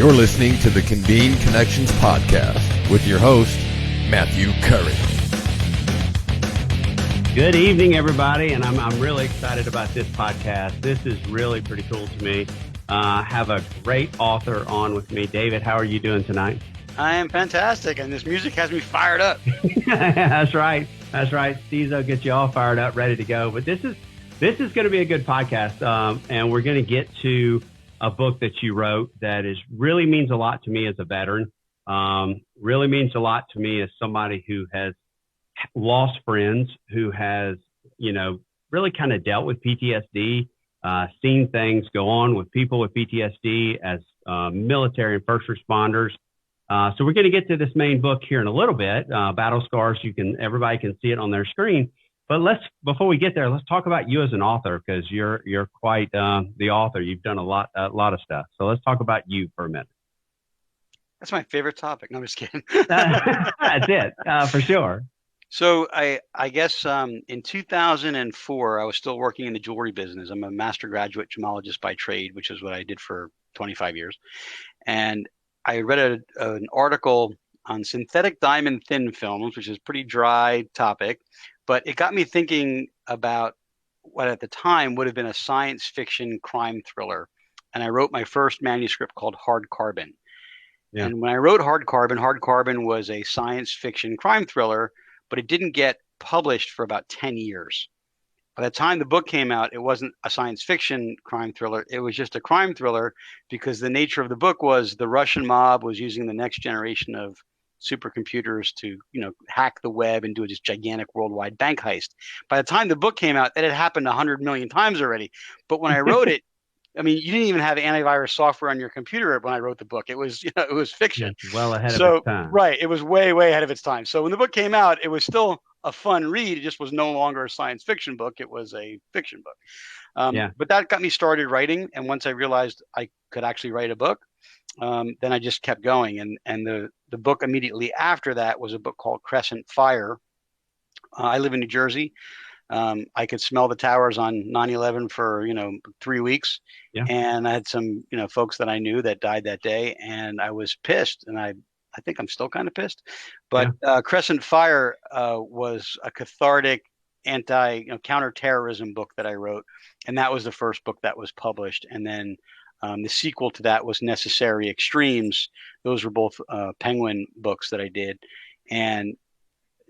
You're listening to the Convene Connections podcast with your host, Matthew Curry. Good evening, everybody, and I'm really excited about this podcast. This is really pretty cool to me. I have a great author on with me. David, how are you doing tonight? I am fantastic, and this music has me fired up. That's right. Stezo gets you all fired up, ready to go. But this is going to be a good podcast, and we're going to get to a book that you wrote that really means a lot to me as a veteran. Really means a lot to me as somebody who has lost friends, who has, really kind of dealt with PTSD, seen things go on with people with PTSD as military and first responders. So we're going to get to this main book here in a little bit, Battle Scars. Everybody can see it on their screen. But before we get there, let's talk about you as an author, because you're quite the author. You've done a lot of stuff. So let's talk about you for a minute. That's my favorite topic. No, I'm just kidding. That's it, for sure. So I guess in 2004, I was still working in the jewelry business. I'm a master graduate gemologist by trade, which is what I did for 25 years. And I read an article on synthetic diamond thin films, which is a pretty dry topic, but it got me thinking about what at the time would have been a science fiction crime thriller. And I wrote my first manuscript called Hard Carbon. Yeah. And when I wrote Hard Carbon was a science fiction crime thriller, but it didn't get published for about 10 years. By the time the book came out, it wasn't a science fiction crime thriller. It was just a crime thriller, because the nature of the book was the Russian mob was using the next generation of supercomputers to, hack the web and do this gigantic worldwide bank heist. By the time the book came out, that had happened 100 million times already. But when I wrote it, I mean, you didn't even have antivirus software on your computer when I wrote the book. It was, it was fiction. Well ahead of its time. Right. It was way, way ahead of its time. So when the book came out, it was still a fun read. It just was no longer a science fiction book. It was a fiction book. But that got me started writing. And once I realized I could actually write a book, then I just kept going. And the book immediately after that was a book called Crescent Fire. I live in New Jersey. I could smell the towers on 9/11 for, 3 weeks. Yeah. And I had some, folks that I knew that died that day, and I was pissed. And I think I'm still kind of pissed. But Crescent Fire was a cathartic counterterrorism book that I wrote. And that was the first book that was published. And then the sequel to that was Necessary Extremes. Those were both Penguin books that I did. And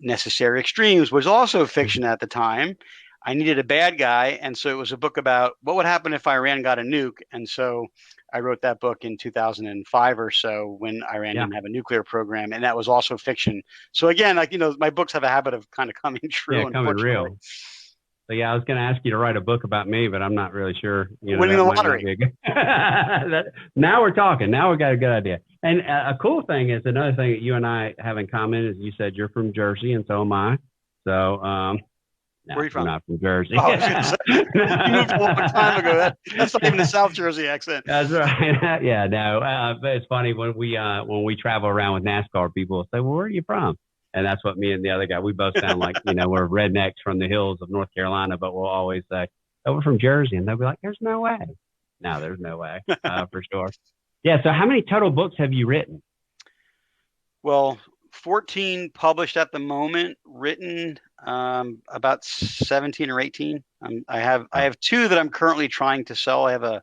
Necessary Extremes was also fiction at the time. I needed a bad guy, and so it was a book about what would happen if Iran got a nuke. And so I wrote that book in 2005 or so, when Iran didn't have a nuclear program, and that was also fiction. So again, my books have a habit of kind of coming true. Yeah, coming real. So I was going to ask you to write a book about me, but I'm not really sure. Winning the lottery. Now we're talking. Now we got a good idea. And a cool thing is, another thing that you and I have in common is, you said you're from Jersey, and so am I. So, where are you from? I'm not from Jersey. Oh, you moved a long time ago. That's not even a South Jersey accent. That's right. Yeah, no. But it's funny when we travel around with NASCAR, people will say, "Well, where are you from?" And that's what me and the other guy, we both sound like, we're rednecks from the hills of North Carolina, but we'll always say, "Oh, we're from Jersey." And they'll be like, "There's no way." No, there's no way, for sure. Yeah. So how many total books have you written? Well, 14 published at the moment, written about 17 or 18. I have 2 that I'm currently trying to sell. I have a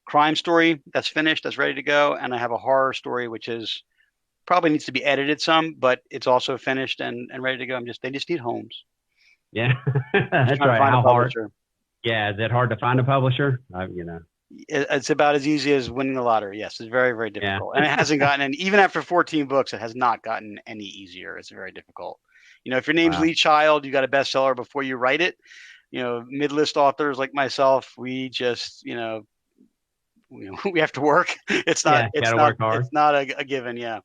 crime story that's finished, that's ready to go. And I have a horror story, which is probably needs to be edited some, but it's also finished and ready to go. They just need homes. Yeah, that's right. How hard? Yeah, is it hard to find a publisher? It's about as easy as winning the lottery. Yes, it's very, very difficult. And it hasn't gotten any, even after 14 books, it has not gotten any easier. It's very difficult. If your name's Lee Child, you got a bestseller before you write it. Mid-list authors like myself, we just, we have to work. It's not a given. Yeah.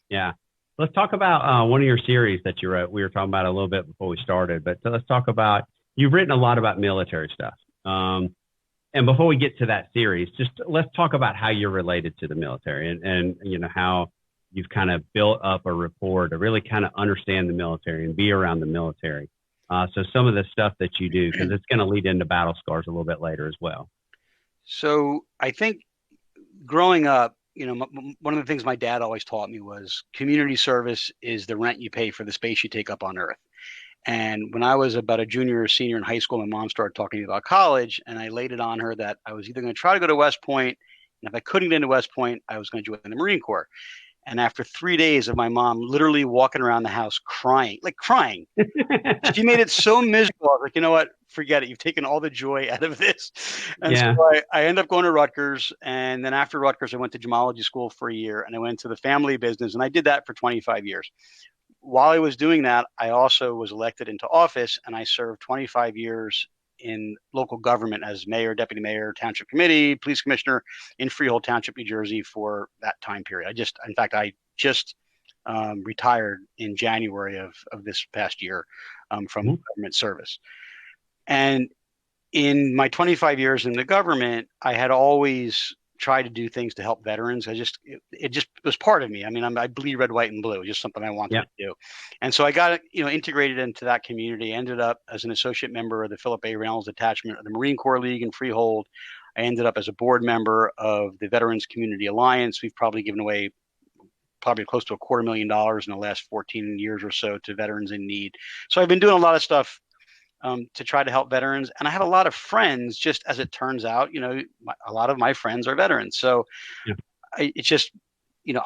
Yeah. Let's talk about one of your series that you wrote. We were talking about it a little bit before we started, but let's talk about, you've written a lot about military stuff. And before we get to that series, just let's talk about how you're related to the military and how you've kind of built up a rapport to really kind of understand the military and be around the military. So some of the stuff that you do, because it's going to lead into Battle Scars a little bit later as well. So I think growing up, one of the things my dad always taught me was community service is the rent you pay for the space you take up on earth. And when I was about a junior or senior in high school, my mom started talking to me about college, and I laid it on her that I was either going to try to go to West Point, and if I couldn't get into West Point, I was going to join the Marine Corps. And after 3 days of my mom literally walking around the house crying, she made it so miserable. I was like, you know what? Forget it. You've taken all the joy out of this. And so I ended up going to Rutgers. And then after Rutgers, I went to gemology school for a year, and I went to the family business, and I did that for 25 years. While I was doing that, I also was elected into office, and I served 25 years in local government as mayor, deputy mayor, township committee, police commissioner in Freehold Township, New Jersey for that time period. I just retired in January of this past year from government service. And in my 25 years in the government, I had always tried to do things to help veterans. It just was part of me. I mean, I bleed red, white, and blue, just something I wanted to do. And so I got, integrated into that community, ended up as an associate member of the Philip A. Reynolds Detachment of the Marine Corps League in Freehold. I ended up as a board member of the Veterans Community Alliance. We've probably given away close to $250,000 in the last 14 years or so to veterans in need. So I've been doing a lot of stuff to try to help veterans. And I have a lot of friends, just as it turns out, a lot of my friends are veterans. So it's just,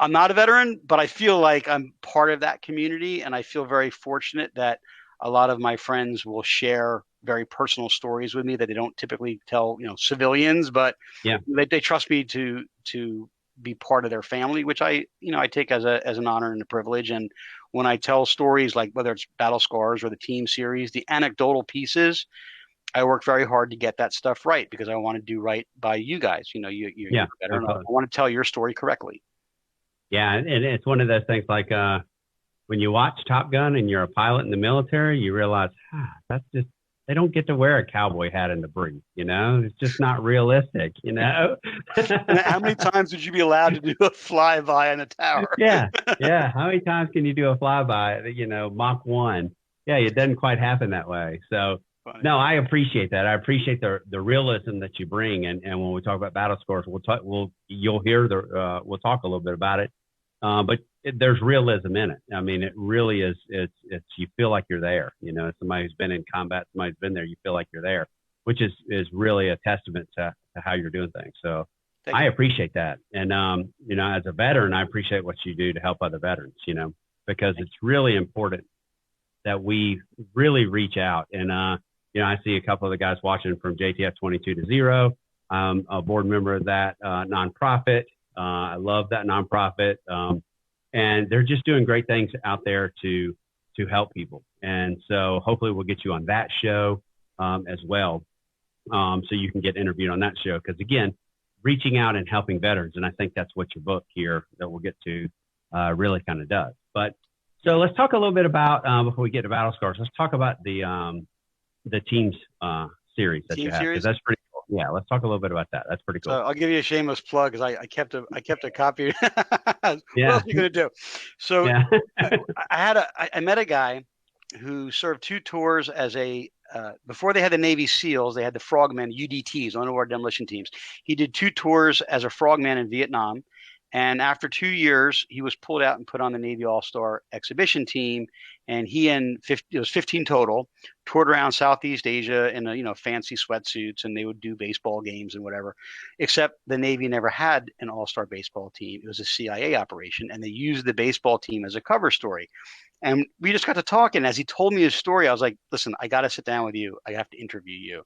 I'm not a veteran, but I feel like I'm part of that community. And I feel very fortunate that a lot of my friends will share very personal stories with me that they don't typically tell, civilians, but they trust me to be part of their family, which I take as an honor and a privilege. And when I tell stories, like whether it's Battle Scars or the team series, the anecdotal pieces, I work very hard to get that stuff right because I want to do right by you guys. You're better. I want to tell your story correctly. Yeah. And it's one of those things like when you watch Top Gun and you're a pilot in the military, you realize that's just, they don't get to wear a cowboy hat in the brief, it's just not realistic, And how many times would you be allowed to do a flyby on a tower? Yeah. How many times can you do a flyby, Mach 1? Yeah, it doesn't quite happen that way. So no, I appreciate that. I appreciate the realism that you bring. And when we talk about Battle Scars, we'll talk a little bit about it. But there's realism in it. I mean, it really is. It's you feel like you're there. Somebody who's been in combat, somebody who's been there, you feel like you're there, which is really a testament to how you're doing things. So I appreciate that. And as a veteran, I appreciate what you do to help other veterans. Because it's really important that we really reach out. And I see a couple of the guys watching from JTF 22-0. I'm a board member of that nonprofit. I love that nonprofit. And they're just doing great things out there to help people. And so hopefully we'll get you on that show as well. So you can get interviewed on that show. Because again, reaching out and helping veterans. And I think that's what your book here that we'll get to really kind of does. But so let's talk a little bit about, before we get to Battle Scars, let's talk about the teams series that you have. Because that's pretty cool. Yeah, let's talk a little bit about that. That's pretty cool. So I'll give you a shameless plug because I kept a copy. What else are you gonna do? So I met a guy who served 2 tours as a before they had the Navy SEALs, they had the frogmen, UDTs, underwater demolition teams. He did 2 tours as a frogman in Vietnam. And after 2 years, he was pulled out and put on the Navy All-Star exhibition team. And it was 15 total, toured around Southeast Asia in fancy sweatsuits, and they would do baseball games and whatever. Except the Navy never had an all-star baseball team. It was a CIA operation, and they used the baseball team as a cover story. And we just got to talking. As he told me his story, I was like, listen, I got to sit down with you. I have to interview you.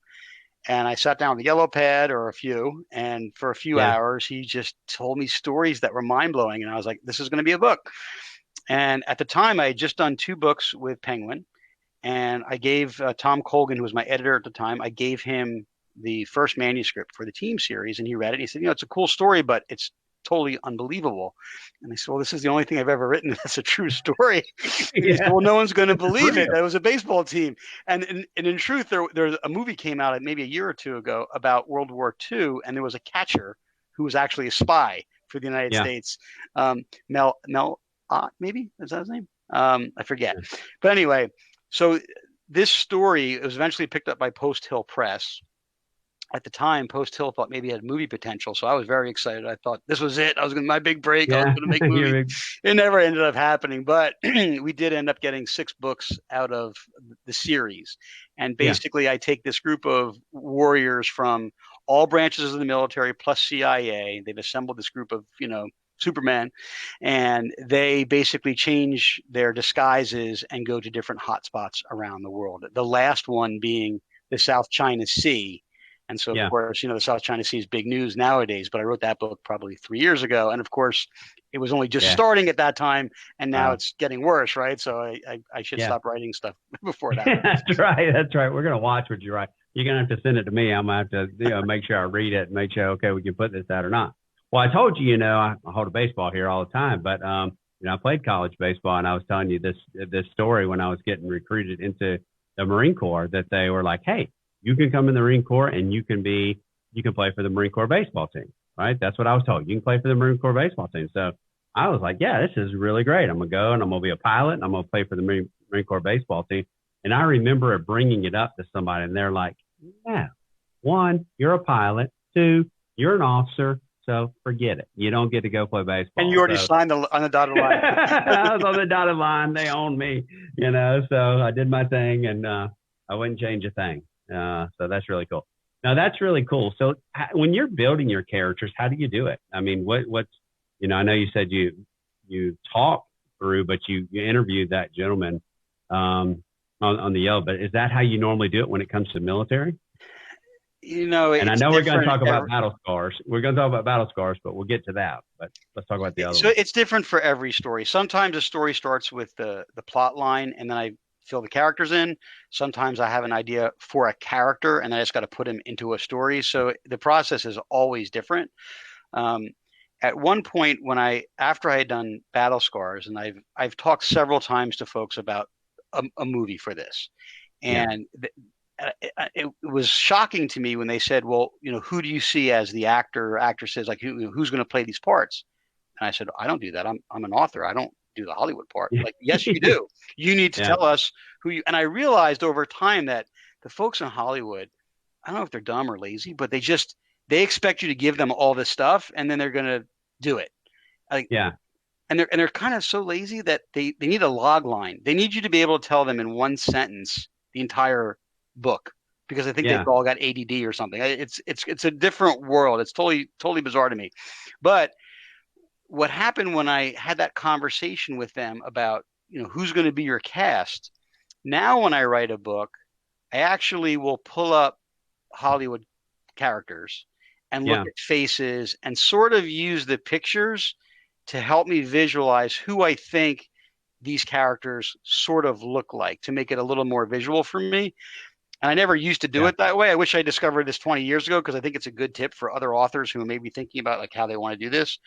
And I sat down with a yellow pad or a few, and for a few hours, he just told me stories that were mind-blowing. And I was like, this is going to be a book. And at the time, I had just done 2 books with Penguin. And I gave Tom Colgan, who was my editor at the time, I gave him the first manuscript for the team series. And he read it. And he said, it's a cool story, but it's totally unberieval. And I said, well, this is the only thing I've ever written that's a true story. He said, well, no one's going to believe it. That was a baseball team. And in truth, there's a movie came out maybe a year or 2 ago about World War II, and there was a catcher who was actually a spy for the United States. Mel Ott, maybe? Is that his name? I forget. But anyway, so this story was eventually picked up by Post Hill Press. at the time, Post Hill thought maybe it had movie potential. So I was very excited. I thought this was it. I was going to my big break. I was Yeah. going to make movies. It never ended up happening, but we did end up getting 6 books out of the series. And basically, I take this group of warriors from all branches of the military plus CIA. They've assembled this group of, Superman, and they basically change their disguises and go to different hotspots around the world. The last one being the South China Sea. And so, of course, the South China Sea is big news nowadays, but I wrote that book probably 3 years ago. And of course, it was only just starting at that time, and now it's getting worse, right? So I should stop writing stuff before that. That's right. That's right. We're going to watch what you write. You're going to have to send it to me. I'm going to have to make sure I read it and make sure, okay, we can put this out or not. Well, I told you, I hold a baseball here all the time, but, I played college baseball, and I was telling you this story when I was getting recruited into the Marine Corps, that they were like, hey, you can come in the Marine Corps and you can play for the Marine Corps baseball team, right? That's what I was told. You can play for the Marine Corps baseball team. So I was like, yeah, this is really great. I'm going to go and I'm going to be a pilot and I'm going to play for the Marine Corps baseball team. And I remember bringing it up to somebody, and they're like, yeah, 1, you're a pilot. 2, you're an officer. So forget it. You don't get to go play baseball. And you already signed on the dotted line. I was on the dotted line. They owned me, so I did my thing, and I wouldn't change a thing. So that's really cool. Now that's really cool. So when you're building your characters, how do you do it? I mean, what's, I know you said you talk through, but you interviewed that gentleman on the Yellow, but is that how you normally do it when it comes to military? And I know we're going to talk about battle scars. We're going to talk about battle scars, but we'll get to that. But let's talk about the other one. So it's different for every story. Sometimes a story starts with the plot line, and then I fill the characters in. Sometimes I have an idea for a character, and I just got to put him into a story. So the process is always different. At one point, after I had done Battle Scars, and I've talked several times to folks about a movie for this, and it was shocking to me when they said, well, who do you see as the actor or actresses? Like, who's going to play these parts? And I said, I don't do that. I'm an author. I don't do the Hollywood part. Like, yes, you do. You need to tell us who you, and I realized over time that the folks in Hollywood, I don't know if they're dumb or lazy, but they expect you to give them all this stuff, and then they're going to do it. And they're kind of so lazy that they need a log line. They need you to be able to tell them in one sentence the entire book, because I think they've all got ADD or something. It's a different world. It's totally bizarre to me. But what happened when I had that conversation with them about, who's going to be your cast, now when I write a book, I actually will pull up Hollywood characters and look at faces and sort of use the pictures to help me visualize who I think these characters sort of look like, to make it a little more visual for me. And I never used to do it that way. I wish I discovered this 20 years ago, because I think it's a good tip for other authors who may be thinking about like how they want to do this.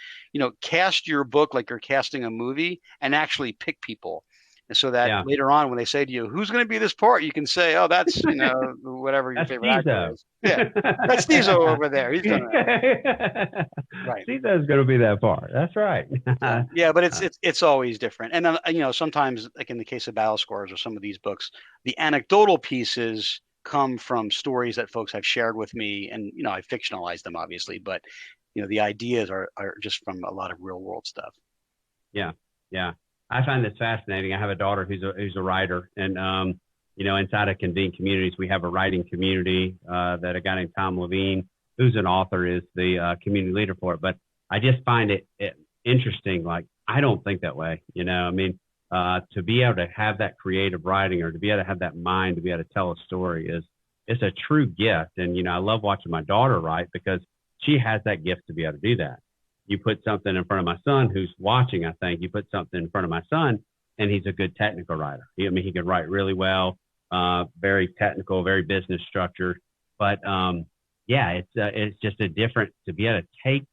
Cast your book like you're casting a movie, and actually pick people. And so that later on, when they say to you, who's going to be this part, you can say, oh, that's, whatever your favorite actor is. Yeah, that's Stezo over there. He's going to. Right. Stezo's going to be that part. That's right. Yeah, but it's always different. And then, sometimes, like in the case of Battle Scars or some of these books, the anecdotal pieces come from stories that folks have shared with me, and I fictionalize them, obviously, but the ideas are just from a lot of real world stuff. Yeah. I find this fascinating. I have a daughter who's a writer, and inside of Convene Communities, we have a writing community that a guy named Tom Levine, who's an author, is the community leader for it. But I just find it interesting. Like, I don't think that way. To be able to have that creative writing, or to be able to have that mind to be able to tell a story, it's a true gift. And I love watching my daughter write, because she has that gift to be able to do that. You put something in front of my son who's watching, I think you put something in front of my son, and he's a good technical writer. He can write really well, very technical, very business structured. But it's just a different, to be able to take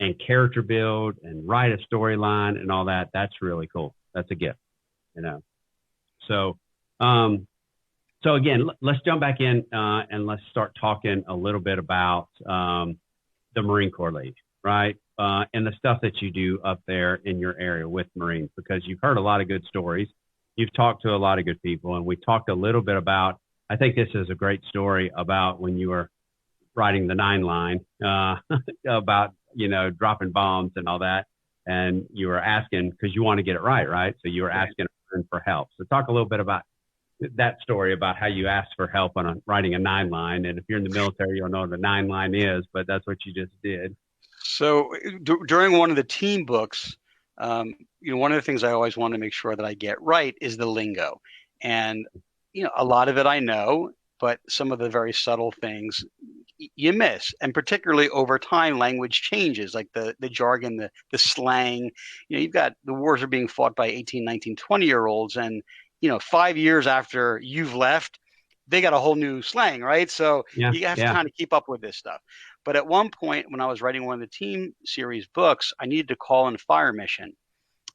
and character build and write a storyline and all that. That's really cool. That's a gift, So again, let's jump back in and let's start talking a little bit about the Marine Corps League, right? And the stuff that you do up there in your area with Marines, because you've heard a lot of good stories. You've talked to a lot of good people, and we talked a little bit about, I think this is a great story about when you were writing the 9 line about, dropping bombs and all that. And you were asking, because you want to get it right, right? So you were asking for help. So talk a little bit about that story about how you asked for help on writing a 9 line. And if you're in the military, you'll know what the 9 line is, but that's what you just did. So during one of the team books, one of the things I always want to make sure that I get right is the lingo. And, a lot of it I know, but some of the very subtle things you miss. And particularly over time, language changes, like the jargon, the slang. You've got the wars are being fought by 18, 19, 20-year-olds. And, 5 years after you've left, they got a whole new slang, right? So you have to kind of keep up with this stuff. But at one point, when I was writing one of the team series books, I needed to call in a fire mission.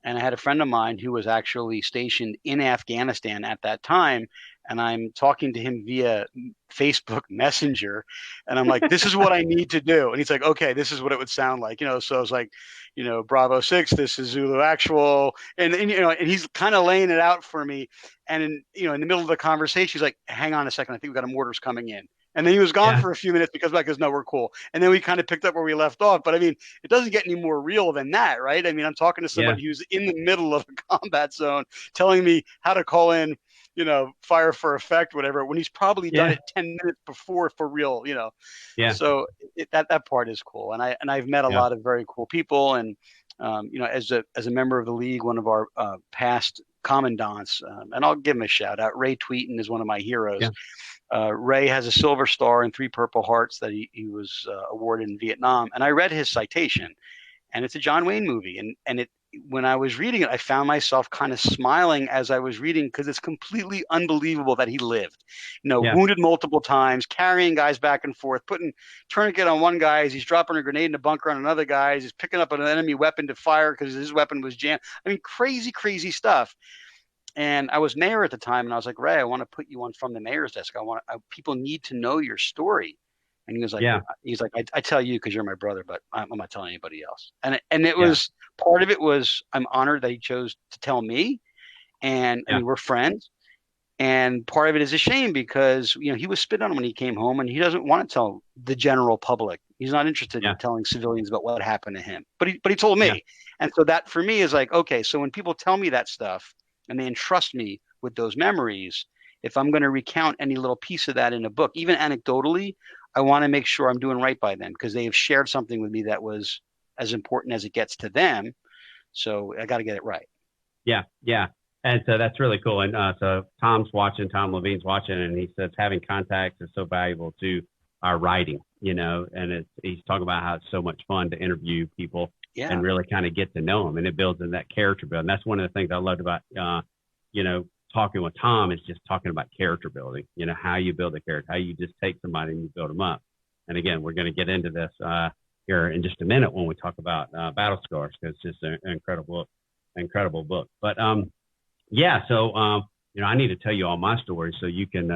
And I had a friend of mine who was actually stationed in Afghanistan at that time. And I'm talking to him via Facebook Messenger. And I'm like, this is what I need to do. And he's like, okay, this is what it would sound like. So it's like, Bravo 6, this is Zulu Actual. And he's kind of laying it out for me. And in the middle of the conversation, he's like, hang on a second. I think we've got a mortars coming in. And then he was gone for a few minutes because no, we're cool. And then we kind of picked up where we left off. But I mean, it doesn't get any more real than that, right? I mean, I'm talking to somebody who's in the middle of a combat zone telling me how to call in, fire for effect, whatever, when he's probably done it 10 minutes before for real, So that part is cool. And I've met a lot of very cool people. And, as a member of the league, one of our past commandants, and I'll give him a shout out. Ray Tweeton is one of my heroes. Yeah. Ray has a Silver Star and 3 Purple Hearts that he was awarded in Vietnam. And I read his citation, and it's a John Wayne movie. And when I was reading it, I found myself kind of smiling as I was reading, because it's completely unbelievable that he lived, wounded multiple times, carrying guys back and forth, putting tourniquet on one guy as he's dropping a grenade in a bunker on another guy, as he's picking up an enemy weapon to fire because his weapon was jammed. I mean, crazy, crazy stuff. And I was mayor at the time, and I was like, Ray, I want to put you on from the mayor's desk. People need to know your story. And he was like, I tell you because you're my brother, but I'm not telling anybody else. And it was, part of it was, I'm honored that he chose to tell me, and I mean, we're friends. And part of it is a shame because, he was spit on when he came home, and he doesn't want to tell the general public. He's not interested in telling civilians about what happened to him, but he told me. Yeah. And so that for me is like, okay, so when people tell me that stuff, and they entrust me with those memories, if I'm going to recount any little piece of that in a book, even anecdotally, I want to make sure I'm doing right by them, because they have shared something with me that was as important as it gets to them. So I got to get it right. Yeah. Yeah. And so that's really cool. And so Tom Levine's watching, and he says having contacts is so valuable to our writing, and he's talking about how it's so much fun to interview people. Yeah. And really kind of get to know them, and it builds in that character building. That's one of the things I loved about, talking with Tom, is just talking about character building, how you build a character, how you just take somebody and you build them up. And again, we're going to get into this here in just a minute when we talk about Battle Scars, because it's just an incredible book. But so, I need to tell you all my stories so you can,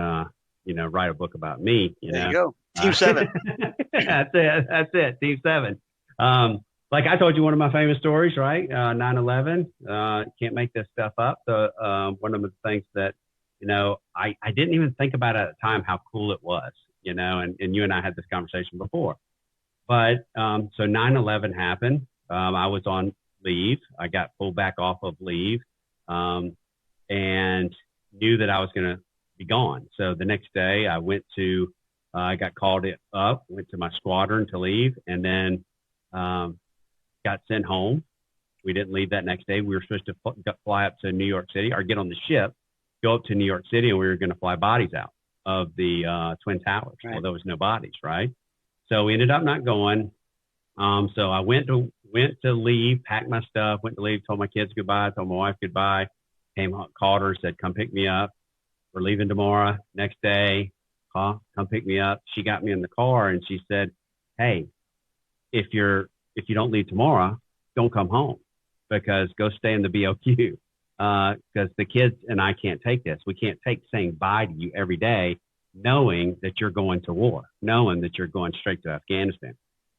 write a book about me. There you go. Team 7. That's it. Team 7. Like I told you, one of my famous stories, right? 9/11. Can't make this stuff up. So one of the things that, I didn't even think about at the time how cool it was, and you and I had this conversation before. But so 9/11 happened. I was on leave. I got pulled back off of leave and knew that I was going to be gone. So the next day I I got called up, went to my squadron to leave, and then got sent home. We didn't leave that next day. We were supposed to fly up to New York City, or get on the ship, go up to New York City, and we were going to fly bodies out of the Twin Towers. Right. Well, there was no bodies, right? So we ended up not going. So I went to leave, packed my stuff, went to leave, told my kids goodbye, told my wife goodbye, called her, said, come pick me up. We're leaving tomorrow. Next day, come pick me up. She got me in the car, and she said, hey, if you don't leave tomorrow, don't come home, because go stay in the BOQ, because the kids and I can't take this. We can't take saying bye to you every day, knowing that you're going to war, knowing that you're going straight to Afghanistan.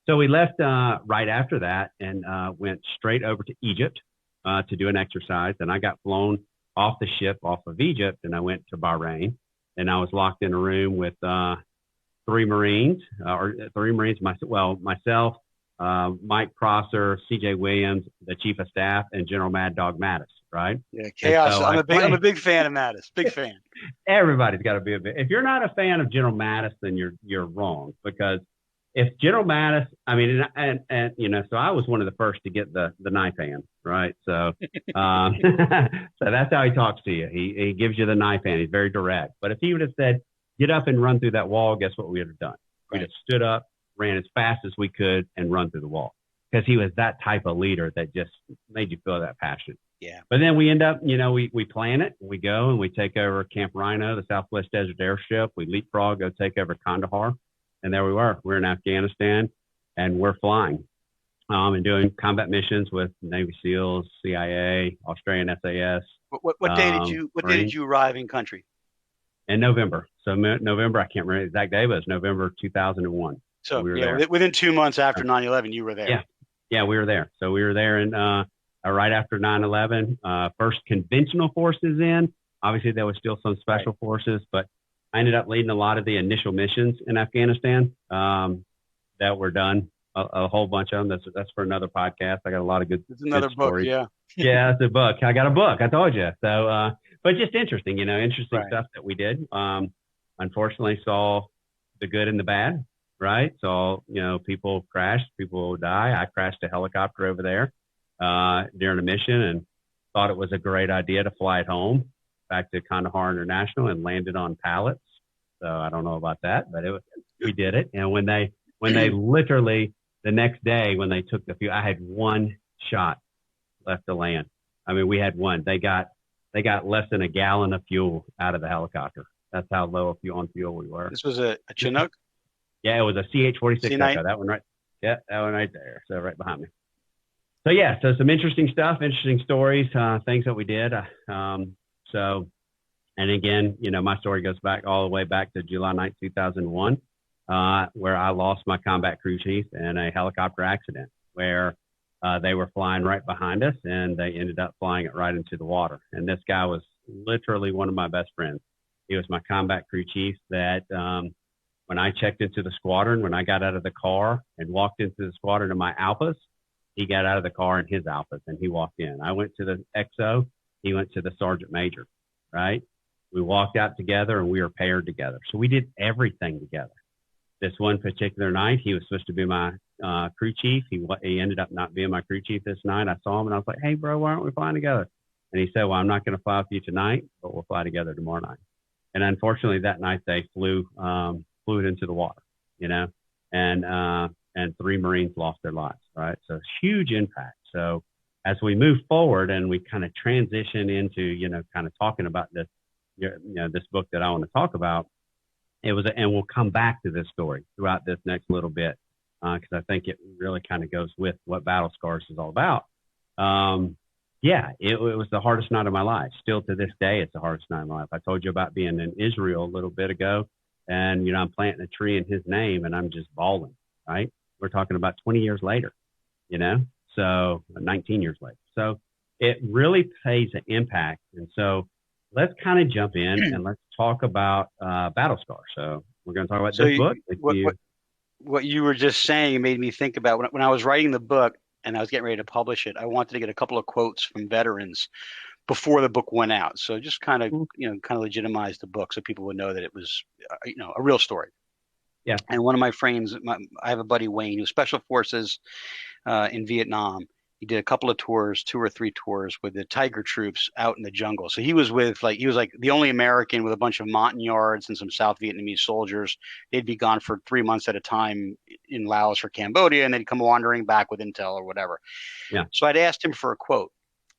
So we left right after that and went straight over to Egypt to do an exercise. And I got flown off the ship off of Egypt, and I went to Bahrain, and I was locked in a room with three Marines, myself, Mike Prosser, C.J. Williams, the Chief of Staff, and General Mad Dog Mattis, right? Yeah, chaos. So I'm a big fan of Mattis. Big fan. Everybody's got to be a bit. If you're not a fan of General Mattis, then you're wrong, because if General Mattis, I mean, and you know, so I was one of the first to get the knife hand, right? So, so that's how he talks to you. He gives you the knife hand. He's very direct. But if he would have said, "Get up and run through that wall," guess what we would have done? We'd have stood up, ran as fast as we could, and run through the wall, because he was that type of leader that just made you feel that passion. Yeah. But then we end up, you know, we plan it, we go and we take over Camp Rhino, the Southwest Desert Airship. We leapfrog, go take over Kandahar. And there we were. We're in Afghanistan and we're flying and doing combat missions with Navy SEALs, CIA, Australian SAS. What day did you arrive in country? In November. So November, I can't remember the exact day, but it's November 2001. So we were there. Within 2 months after 9/11, you were there. Yeah, we were there. So we were there in right after 9/11. First conventional forces in. Obviously, there was still some special forces, but I ended up leading a lot of the initial missions in Afghanistan that were done. A whole bunch of them. That's for another podcast. I got a lot of good. It's another book, stories. yeah. Yeah, it's a book. I got a book. I told you. So, but just interesting, you know, stuff that we did. Unfortunately, saw the good and the bad. Right. So, you know, people crashed, people die. I crashed a helicopter over there during a mission and thought it was a great idea to fly it home back to Kandahar International and landed on pallets. So I don't know about that, but we did it. And when they literally the next day, when they took the fuel, I had one shot left to land. I mean, we had one. They got less than a gallon of fuel out of the helicopter. That's how low on fuel we were. This was a Chinook? Yeah, it was a CH-46 Echo. That one right. Yeah, that one right there. So right behind me. So yeah, so some interesting stuff, interesting stories, things that we did. So, and again, you know, my story goes back all the way back to July 9th, 2001, where I lost my combat crew chief in a helicopter accident where they were flying right behind us and they ended up flying it right into the water. And this guy was literally one of my best friends. He was my combat crew chief that, when I checked into the squadron, when I got out of the car and walked into the squadron in my Alphas, he got out of the car in his Alphas and he walked in. I went to the XO, he went to the sergeant major, right? We walked out together and we were paired together. So we did everything together. This one particular night, he was supposed to be my crew chief. He ended up not being my crew chief this night. I saw him and I was like, "Hey, bro, why aren't we flying together?" And he said, "Well, I'm not going to fly with you tonight, but we'll fly together tomorrow night." And unfortunately, that night they flew it into the water, you know, and 3 Marines lost their lives, right? So huge impact. So as we move forward and we kind of transition into, you know, kind of talking about this, you know, this book that I want to talk about, and we'll come back to this story throughout this next little bit, because I think it really kind of goes with what Battle Scars is all about. Yeah, it was the hardest night of my life. Still to this day, it's the hardest night of my life. I told you about being in Israel a little bit ago. And, you know, I'm planting a tree in his name and I'm just bawling, right? We're talking about 20 years later, you know, so 19 years later. So it really plays an impact. And so let's kind of jump in and let's talk about Battle Scar. So we're going to talk about this book. What you were just saying made me think about when I was writing the book and I was getting ready to publish it, I wanted to get a couple of quotes from veterans before the book went out. So just kind of legitimize the book so people would know that it was, you know, a real story. Yeah. And one of my friends, I have a buddy, Wayne, who's special forces in Vietnam. He did a couple of tours, 2 or 3 tours with the Tiger troops out in the jungle. So he was like the only American with a bunch of Montagnards and some South Vietnamese soldiers. They'd be gone for 3 months at a time in Laos or Cambodia, and they'd come wandering back with intel or whatever. Yeah. So I'd asked him for a quote.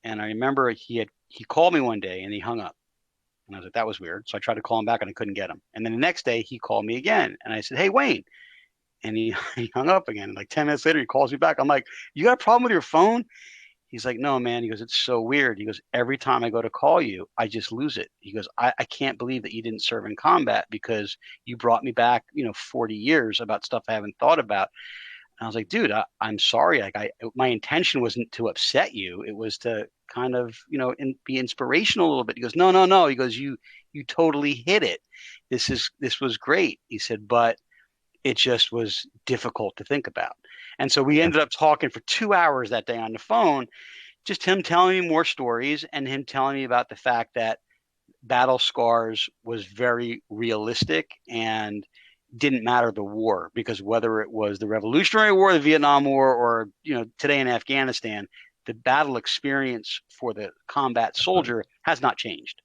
And I remember he called me one day and he hung up. And I was like, that was weird. So I tried to call him back and I couldn't get him. And then the next day he called me again. And I said, "Hey, Wayne." And he hung up again. And like 10 minutes later, he calls me back. I'm like, "You got a problem with your phone?" He's like, "No, man." He goes, "It's so weird." He goes, "Every time I go to call you, I just lose it." He goes, I can't believe that you didn't serve in combat because you brought me back, 40 years about stuff I haven't thought about. And I was like, "Dude, I'm sorry. Like, my intention wasn't to upset you. It was to kind of, be inspirational a little bit." He goes, No. He goes, you totally hit it. This was great." He said, "But it just was difficult to think about. And so we ended up talking for 2 hours that day on the phone, just him telling me more stories and him telling me about the fact that battle scars was very realistic and didn't matter the war, because whether it was the Revolutionary War, the Vietnam War, or today in Afghanistan, the battle experience for the combat soldier has not changed.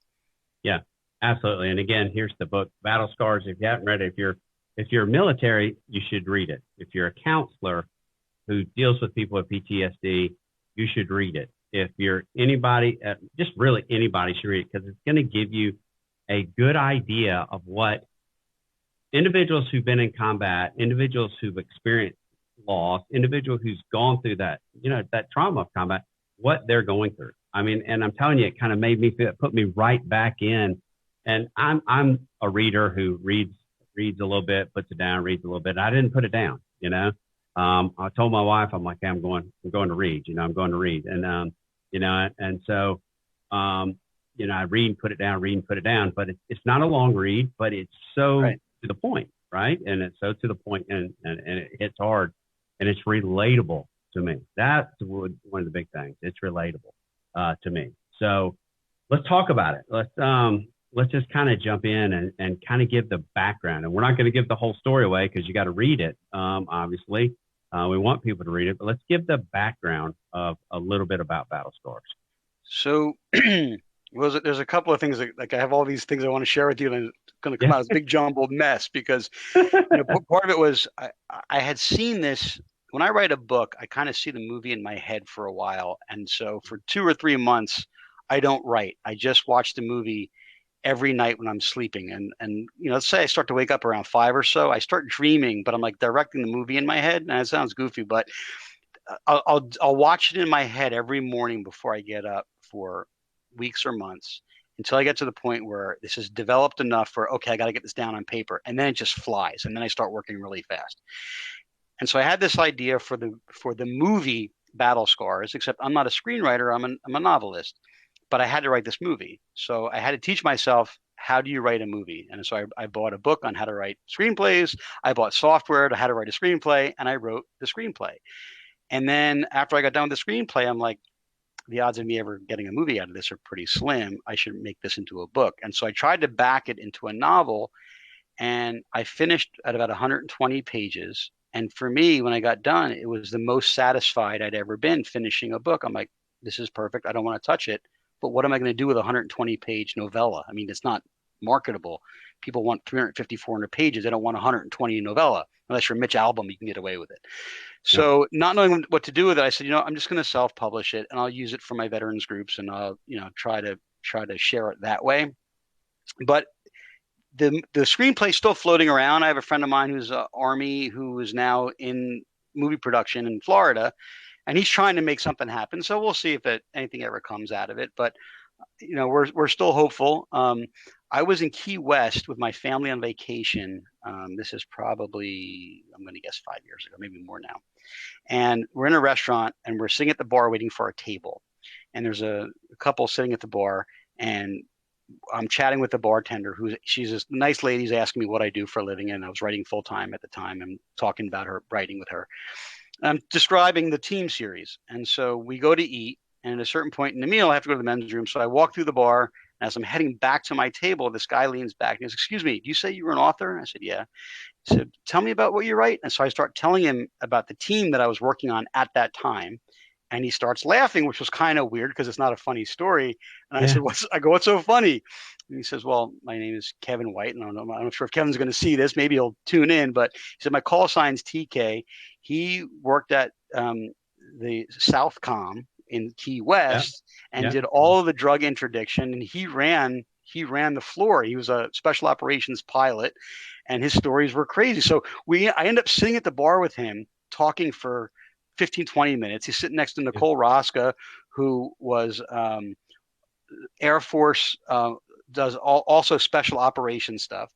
Yeah, absolutely. And again, here's the book, Battle Scars. If you haven't read it, if you're military, you should read it. If you're a counselor who deals with people with PTSD, you should read it. If you're anybody, just really anybody should read it, because it's going to give you a good idea of what individuals who've been in combat, individuals who've experienced loss, individual who's gone through that, that trauma of combat, what they're going through. I mean, and I'm telling you, it kind of made me put me right back in. And I'm a reader who reads a little bit, puts it down, reads a little bit. I didn't put it down, I told my wife, I'm like, hey, I'm going to read, I'm going to read. And, and so, I read and put it down, but it's not a long read, but it's so to the point, right? And it's so to the point, and it hits hard, and it's relatable to me. That's one of the big things. It's relatable to me. So let's talk about it. Let's just kind of jump in and kind of give the background. And we're not going to give the whole story away because you got to read it. Obviously, we want people to read it, but let's give the background of a little bit about battle scars. So there's a couple of things I have all these things I want to share with you, and it's going to come out as a big jumbled mess because part of it was I had seen this. When I write a book, I kind of see the movie in my head for a while. And so for 2 or 3 months, I don't write. I just watch the movie every night when I'm sleeping. And let's say I start to wake up around 5 or so, I start dreaming, but I'm like directing the movie in my head. And it sounds goofy, but I'll watch it in my head every morning before I get up for weeks or months, until I get to the point where this is developed enough for, okay, I got to get this down on paper. And then it just flies. And then I start working really fast. And so I had this idea for the movie Battle Scars, except I'm not a screenwriter, I'm a novelist, but I had to write this movie. So I had to teach myself, how do you write a movie? And so I bought a book on how to write screenplays. I bought software to how to write a screenplay, and I wrote the screenplay. And then after I got done with the screenplay, I'm like, the odds of me ever getting a movie out of this are pretty slim. I should make this into a book. And so I tried to back it into a novel, and I finished at about 120 pages. And for me, when I got done, it was the most satisfied I'd ever been finishing a book. I'm like, this is perfect. I don't want to touch it. But what am I going to do with a 120-page novella? I mean, it's not marketable. People want 350, 400 pages. They don't want 120 novella. Unless you're Mitch Albom, you can get away with it. So not knowing what to do with it, I said, I'm just going to self-publish it, and I'll use it for my veterans groups, and I'll, try to share it that way. But the screenplay is still floating around. I have a friend of mine who's Army, who is now in movie production in Florida, and he's trying to make something happen. So we'll see if anything ever comes out of it. But we're still hopeful. I was in Key West with my family on vacation. This is probably, I'm going to guess 5 years ago, maybe more now. And we're in a restaurant, and we're sitting at the bar waiting for our table. And there's a couple sitting at the bar, and I'm chatting with the bartender, she's this nice lady, who's asking me what I do for a living. And I was writing full time at the time, and talking about her writing with her. I'm describing the team series. And so we go to eat, and at a certain point in the meal, I have to go to the men's room. So I walk through the bar, and as I'm heading back to my table, this guy leans back and he goes, "Excuse me, do you say you were an author?" I said, "Yeah." He said, "Tell me about what you write." And so I start telling him about the team that I was working on at that time. And he starts laughing, which was kind of weird because it's not a funny story. And I said, "What's so funny?" And he says, "Well, my name is Kevin White, and I'm not sure if Kevin's going to see this. Maybe he'll tune in." But he said, "My call sign's TK. He worked at the Southcom in Key West and did all of the drug interdiction, and he ran the floor. He was a special operations pilot, and his stories were crazy." So I ended up sitting at the bar with him, talking for 15, 20 minutes. He's sitting next to Nicole Rosca, who was Air Force, does also special operations stuff.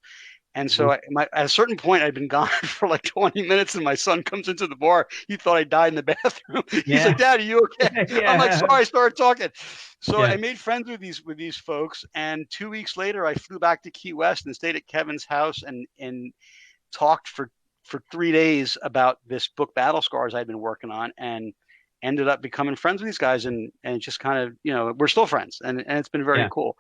And so at a certain point, I'd been gone for like 20 minutes, and my son comes into the bar. He thought I died in the bathroom. He's like, "Dad, are you okay?" I'm like, "Sorry," I started talking. So I made friends with these folks. And 2 weeks later, I flew back to Key West and stayed at Kevin's house and talked for for 3 days about this book, Battle Scars, I'd been working on, and ended up becoming friends with these guys, and just kind of, we're still friends, and it's been very cool.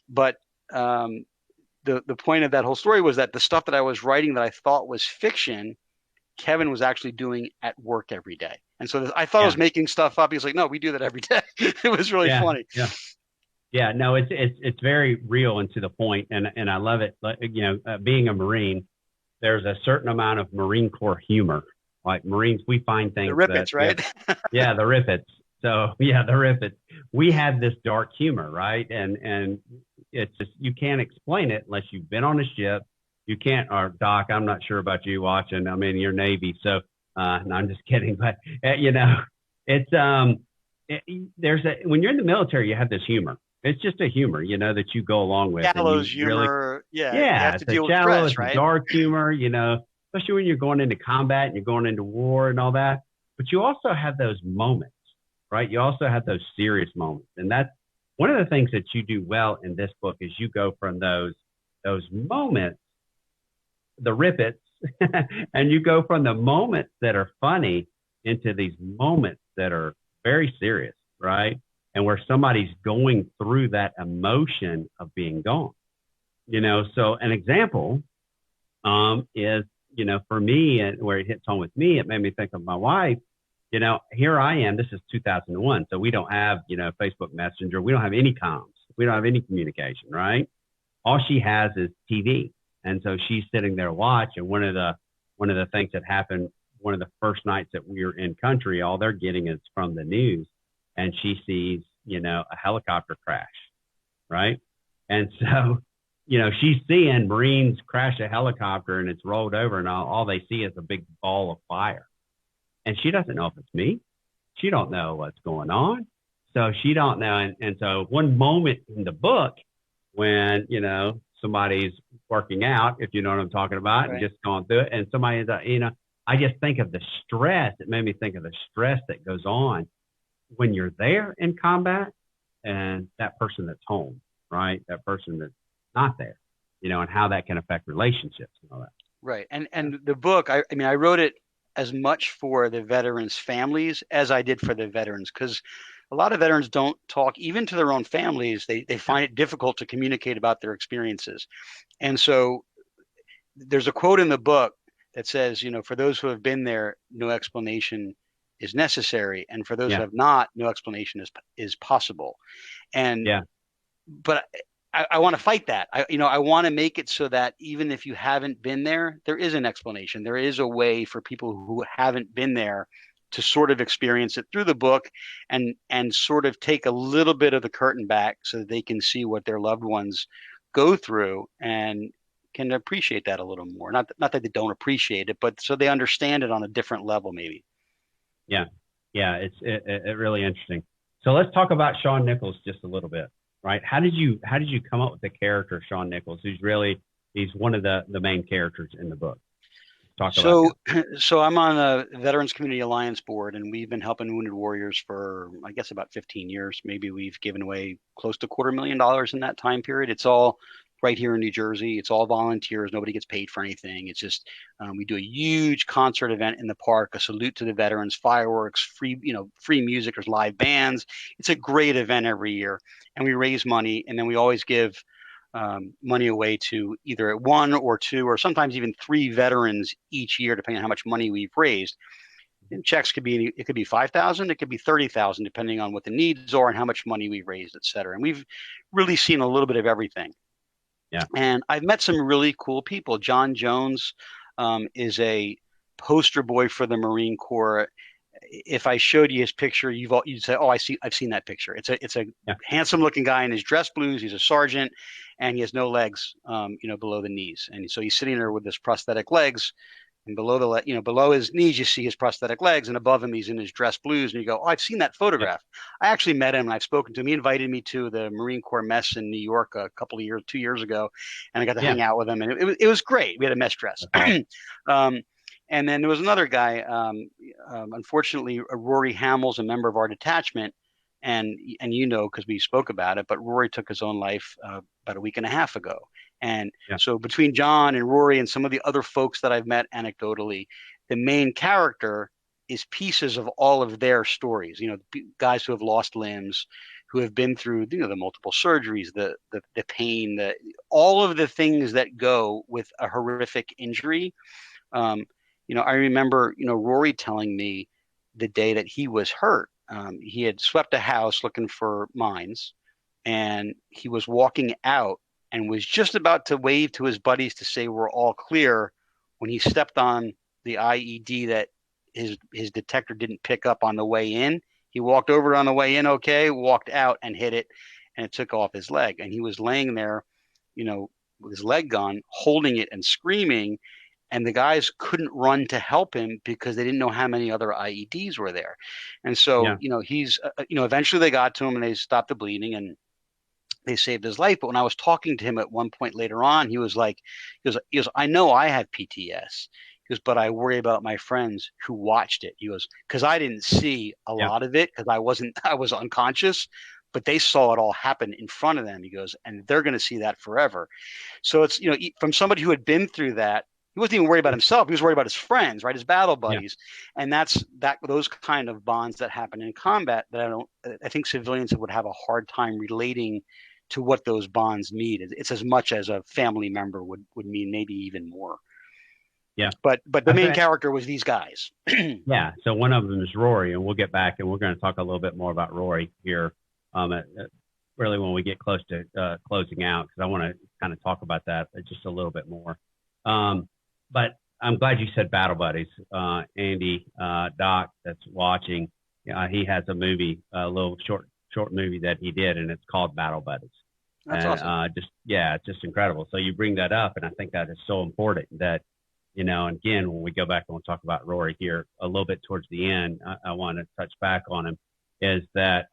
But the point of that whole story was that the stuff that I was writing that I thought was fiction, Kevin was actually doing at work every day. And so I thought I was making stuff up. He's like, no, we do that every day. It was really funny. Yeah, no, it's very real and to the point, and I love it. Being a Marine, there's a certain amount of Marine Corps humor. Like Marines, we find things. The Rippets, right? Yeah, the Rippets. So the Rippets. We have this dark humor, right? And it's just, you can't explain it unless you've been on a ship. You can't. Or Doc, I'm not sure about you watching. I mean, you're Navy, so no, I'm just kidding. But it's when you're in the military, you have this humor. It's just a humor, that you go along with. Gallows humor. You have to deal with stress, stress, right? Dark humor, especially when you're going into combat and you're going into war and all that. But you also have those moments, right? You also have those serious moments. And that's one of the things that you do well in this book is you go from those moments, the rippets, and you go from the moments that are funny into these moments that are very serious, right? And where somebody's going through that emotion of being gone, So an example is, for me, and where it hits home with me, it made me think of my wife. Here I am. This is 2001, so we don't have, Facebook Messenger. We don't have any comms. We don't have any communication, right? All she has is TV, and so she's sitting there watching. One of the things that happened, one of the first nights that we were in country, all they're getting is from the news. And she sees, a helicopter crash, right? And so, she's seeing Marines crash a helicopter and it's rolled over, and all they see is a big ball of fire. And she doesn't know if it's me. She don't know what's going on. So she don't know. And so one moment in the book when, somebody's working out, if you know what I'm talking about, and just going through it, and somebody, I just think of the stress. It made me think of the stress that goes on when you're there in combat and that person that's home, right? That person that's not there, and how that can affect relationships and all that. Right. And the book, I mean, I wrote it as much for the veterans' families as I did for the veterans, because a lot of veterans don't talk even to their own families. They find it difficult to communicate about their experiences. And so there's a quote in the book that says, for those who have been there, no explanation is necessary, and for those who have not, no explanation is possible. And but I want to fight that. I want to make it so that even if you haven't been there, there is an explanation. There is a way for people who haven't been there to sort of experience it through the book, and sort of take a little bit of the curtain back so that they can see what their loved ones go through and can appreciate that a little more. Not that they don't appreciate it, but so they understand it on a different level, maybe. Yeah, it's really interesting. So let's talk about Sean Nichols just a little bit, right? How did you come up with the character Sean Nichols? He's one of the main characters in the book. So I'm on a Veterans Community Alliance board, and we've been helping wounded warriors for, I guess, about 15 years. Maybe we've given away close to $250,000 in that time period. It's all right here in New Jersey. It's all volunteers. Nobody gets paid for anything. It's just we do a huge concert event in the park, a salute to the veterans, fireworks, free music. There's live bands. It's a great event every year, and we raise money, and then we always give money away to either one or two or sometimes even three veterans each year, depending on how much money we've raised. And checks could be 5,000, it could be 30,000, depending on what the needs are and how much money we've raised, et cetera. And we've really seen a little bit of everything. Yeah. And I've met some really cool people. John Jones is a poster boy for the Marine Corps. If I showed you his picture, you'd say, "Oh, I've seen that picture." It's a handsome looking guy in his dress blues. He's a sergeant, and he has no legs, below the knees. And so he's sitting there with his prosthetic legs, and below his knees, you see his prosthetic legs, and above him, he's in his dress blues. And you go, "Oh, I've seen that photograph." Yeah. I actually met him, and I've spoken to him. He invited me to the Marine Corps mess in New York 2 years ago, and I got to hang out with him, and it was great. We had a mess dress. And then there was another guy, unfortunately, Rory Hamill's a member of our detachment, and because we spoke about it, but Rory took his own life about a week and a half ago. And Yeah. so between John and Rory and some of the other folks that I've met anecdotally, the main character is pieces of all of their stories. Guys who have lost limbs, who have been through the multiple surgeries, the pain, all of the things that go with a horrific injury. I remember Rory telling me the day that he was hurt. He had swept a house looking for mines, and he was walking out and was just about to wave to his buddies to say we're all clear when he stepped on the IED that his detector didn't pick up on the way in. He walked over on the way in, okay, walked out and hit it, and it took off his leg. And he was laying there, with his leg gone, holding it and screaming. And the guys couldn't run to help him because they didn't know how many other IEDs were there. And so, he's, eventually they got to him and they stopped the bleeding and they saved his life. But when I was talking to him at one point later on, he was like, I know I have PTS. He goes, but I worry about my friends who watched it. He goes, because I didn't see a lot of it because I was unconscious, but they saw it all happen in front of them. He goes, and they're going to see that forever. So it's, from somebody who had been through that, he wasn't even worried about himself. He was worried about his friends, right? His battle buddies. Yeah. And those kind of bonds that happen in combat that I think civilians would have a hard time relating to what those bonds mean. It's as much as a family member would mean, maybe even more. Yeah. But the main character was these guys. Yeah. So one of them is Rory, and we'll get back and we're going to talk a little bit more about Rory here. Really when we get close to closing out, because I want to kind of talk about that just a little bit more. But I'm glad you said battle buddies. Andy, Doc, that's watching, he has a movie, a little short movie that he did, and it's called Battle Buddies. That's awesome. It's just incredible. So you bring that up, and I think that is so important that, and again, when we go back and we'll talk about Rory here a little bit towards the end, I want to touch back on him, is that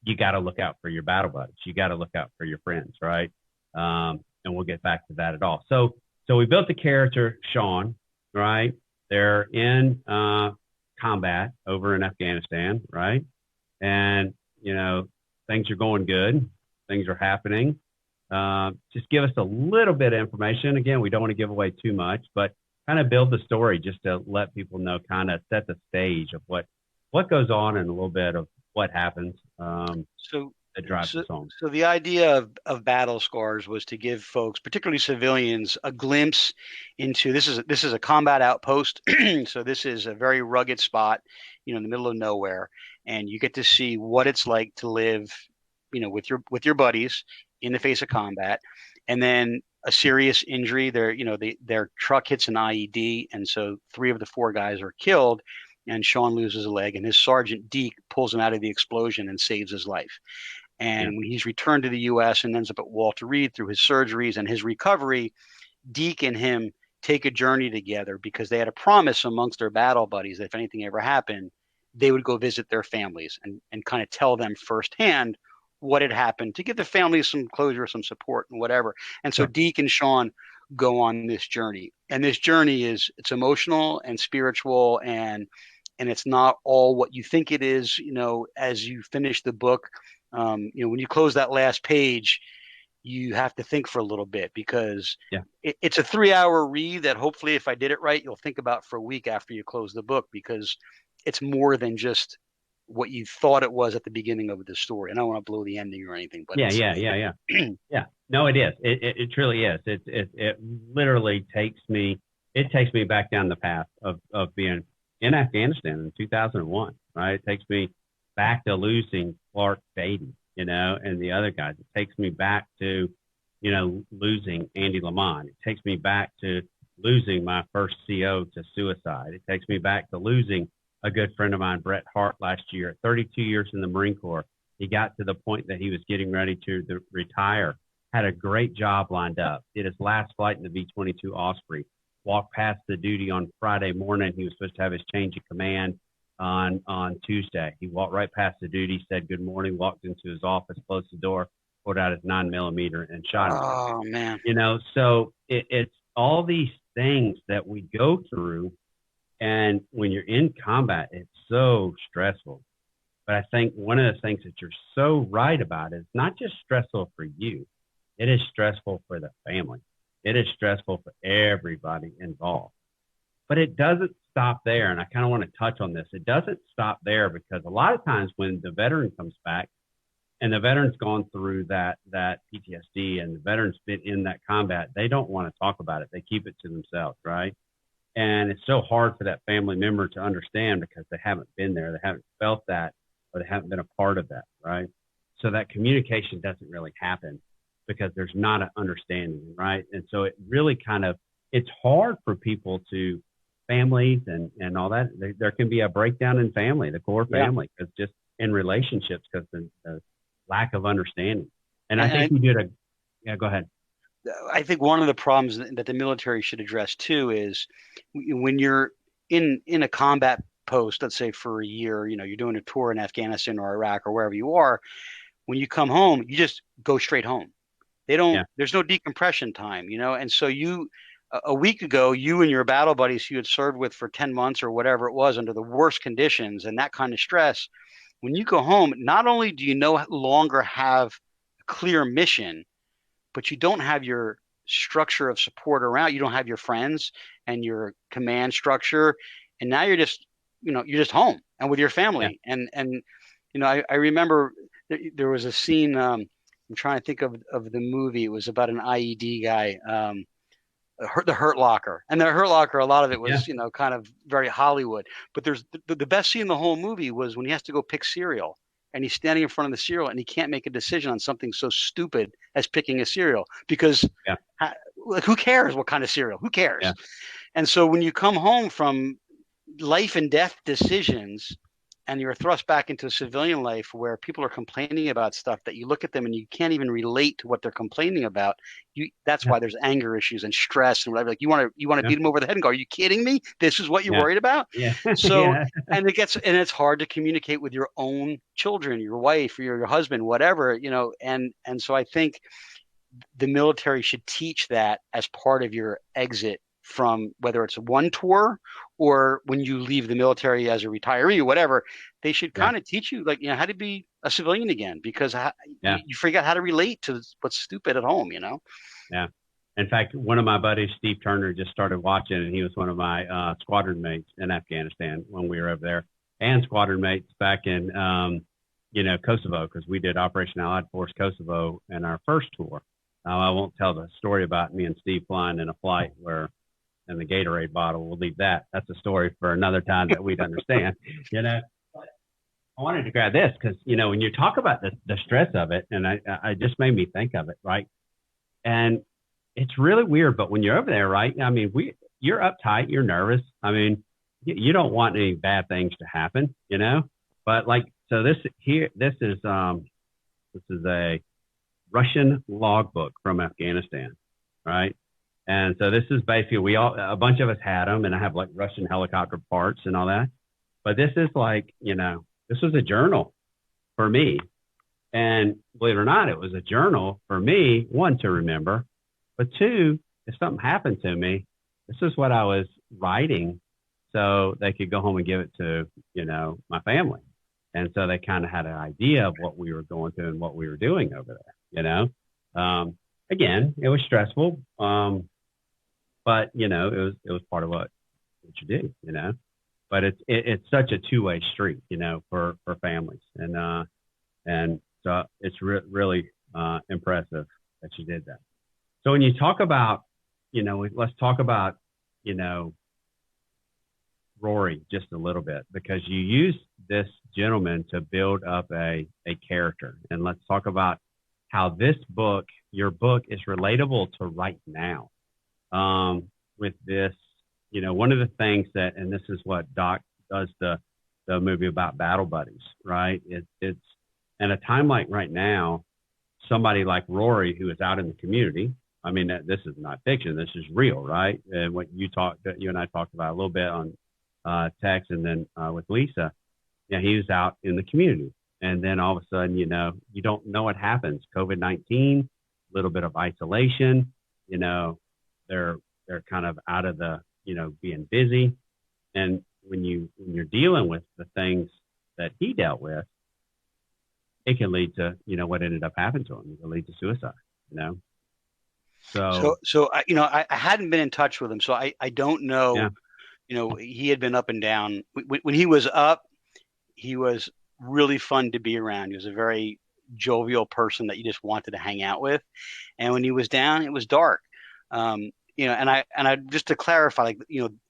you got to look out for your battle buddies. You got to look out for your friends, right? And we'll get back to that at all. So we built the character, Sean, right? They're in combat over in Afghanistan, right? And, things are going good. Things are happening. Just give us a little bit of information. Again, we don't want to give away too much, but kind of build the story just to let people know, kind of set the stage of what goes on and a little bit of what happens. That drives us home. So the idea of battle scars was to give folks, particularly civilians, a glimpse into this is a combat outpost. So this is a very rugged spot, in the middle of nowhere, and you get to see what it's like to live, with your buddies in the face of combat, and then a serious injury. Their truck hits an IED, and so 3 of the 4 guys are killed. And Sean loses a leg, and his sergeant Deke pulls him out of the explosion and saves his life. And when he's returned to the U.S. and ends up at Walter Reed through his surgeries and his recovery, Deke and him take a journey together because they had a promise amongst their battle buddies that if anything ever happened, they would go visit their families and kind of tell them firsthand what had happened to give the families some closure, some support, and whatever. And so Deke and Sean go on this journey. And this journey it's emotional and spiritual, and it's not all what you think it is, as you finish the book. When you close that last page, you have to think for a little bit because it's a 3-hour read that hopefully, if I did it right, you'll think about for a week after you close the book, because it's more than just what you thought it was at the beginning of the story. And I don't want to blow the ending or anything, but yeah. No, it is. It truly is. It literally takes me back down the path of being in Afghanistan in 2001, right? It takes me back to losing Clark Beatty, and the other guys. It takes me back to, losing Andy Lamont. It takes me back to losing my first CO to suicide. It takes me back to losing a good friend of mine, Bret Hart, last year. 32 years in the Marine Corps. He got to the point that he was getting ready to retire, had a great job lined up, did his last flight in the V-22 Osprey, walked past the duty on Friday morning. He was supposed to have his change of command on Tuesday. He walked right past the duty, said good morning, walked into his office, closed the door, pulled out his 9mm and shot him. Oh, man. So it's all these things that we go through. And when you're in combat, it's so stressful. But I think one of the things that you're so right about is not just stressful for you, it is stressful for the family. It is stressful for everybody involved. But it doesn't stop there. And I kind of want to touch on this. It doesn't stop there because a lot of times when the veteran comes back and the veteran's gone through that PTSD and the veteran's been in that combat, they don't want to talk about it. They keep it to themselves, right? And it's so hard for that family member to understand because they haven't been there, they haven't felt that, or they haven't been a part of that, right? So that communication doesn't really happen because there's not an understanding, right? And so it really it's hard for people to, families and all that. There can be a breakdown in family, the core family, because just in relationships, because the lack of understanding. And I think go ahead. I think one of the problems that the military should address too is when you're in a combat post, let's say for a year, you're doing a tour in Afghanistan or Iraq or wherever you are. When you come home, you just go straight home. There's no decompression time, and so a week ago, you and your battle buddies who you had served with for 10 months or whatever it was under the worst conditions and that kind of stress, when you go home, not only do you no longer have a clear mission, but you don't have your structure of support around. You don't have your friends and your command structure. And now you're just home and with your family. Yeah. And I remember there was a scene, I'm trying to think of the movie. It was about an IED guy, the Hurt Locker. And the Hurt Locker, a lot of it was, kind of very Hollywood. But there's the best scene in the whole movie was when he has to go pick cereal. And he's standing in front of the cereal and he can't make a decision on something so stupid as picking a cereal because who cares what kind of cereal? Who cares? Yeah. And so when you come home from life and death decisions and you're thrust back into civilian life where people are complaining about stuff that you look at them and you can't even relate to what they're complaining about. That's why there's anger issues and stress and whatever. Like you want to beat them over the head and go, are you kidding me? This is what you're worried about? Yeah. So, and it's hard to communicate with your own children, your wife, or your husband, whatever, and so I think the military should teach that as part of your exit from whether it's one tour or when you leave the military as a retiree or whatever. They should kind of teach you how to be a civilian again, because you forget how to relate to what's stupid at home, Yeah. In fact, one of my buddies, Steve Turner, just started watching, and he was one of my squadron mates in Afghanistan when we were over there, and squadron mates back in, Kosovo, because we did Operation Allied Force Kosovo in our first tour. I won't tell the story about me and Steve flying in a flight and the Gatorade bottle. We'll leave that. That's a story for another time that we'd understand, But I wanted to grab this because, when you talk about the stress of it, and I just made me think of it, right? And it's really weird, but when you're over there, right? I mean, you're uptight, you're nervous. I mean, you don't want any bad things to happen, but so this is a Russian logbook from Afghanistan, right? And so this is basically, a bunch of us had them, and I have Russian helicopter parts and all that. But this is this was a journal for me. And believe it or not, it was a journal for me, one, to remember, but two, if something happened to me, this is what I was writing so they could go home and give it to, my family. And so they kind of had an idea of what we were going through and what we were doing over there, Again, it was stressful. But it was part of what you do, but it's such a two-way street, for families. And so it's really impressive that you did that. So when you talk about, let's talk about, Rory just a little bit, because you use this gentleman to build up a character. And let's talk about how your book is relatable to right now. With this, one of the things that, and this is what Doc does the movie about battle buddies, right? It's in a time like right now, somebody like Rory, who is out in the community. I mean, this is not fiction. This is real, right? And what you and I talked about a little bit on text, and then with Lisa, he was out in the community, and then all of a sudden, you don't know what happens. COVID-19, a little bit of isolation, they're kind of out of the, being busy. And when you're dealing with the things that he dealt with, it can lead to, what ended up happening to him. It can lead to suicide, So I hadn't been in touch with him, so I don't know. Yeah. He had been up and down. When he was up, he was really fun to be around. He was a very jovial person that you just wanted to hang out with. And when he was down, it was dark. And I just to clarify,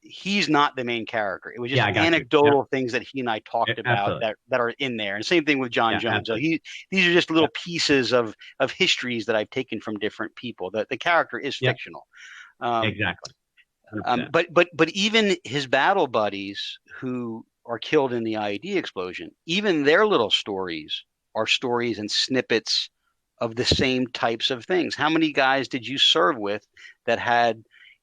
he's not the main character. It was just Yeah, I got you. anecdotal things that he and I talked about Absolutely. that are in there. And same thing with John Yeah, Jones. So absolutely. these are just little pieces of histories that I've taken from different people. The character is Yep. fictional. Um, Exactly. 100%. but even his battle buddies who are killed in the IED explosion, even their little stories are stories and snippets of the same types of things. How many guys did you serve with that had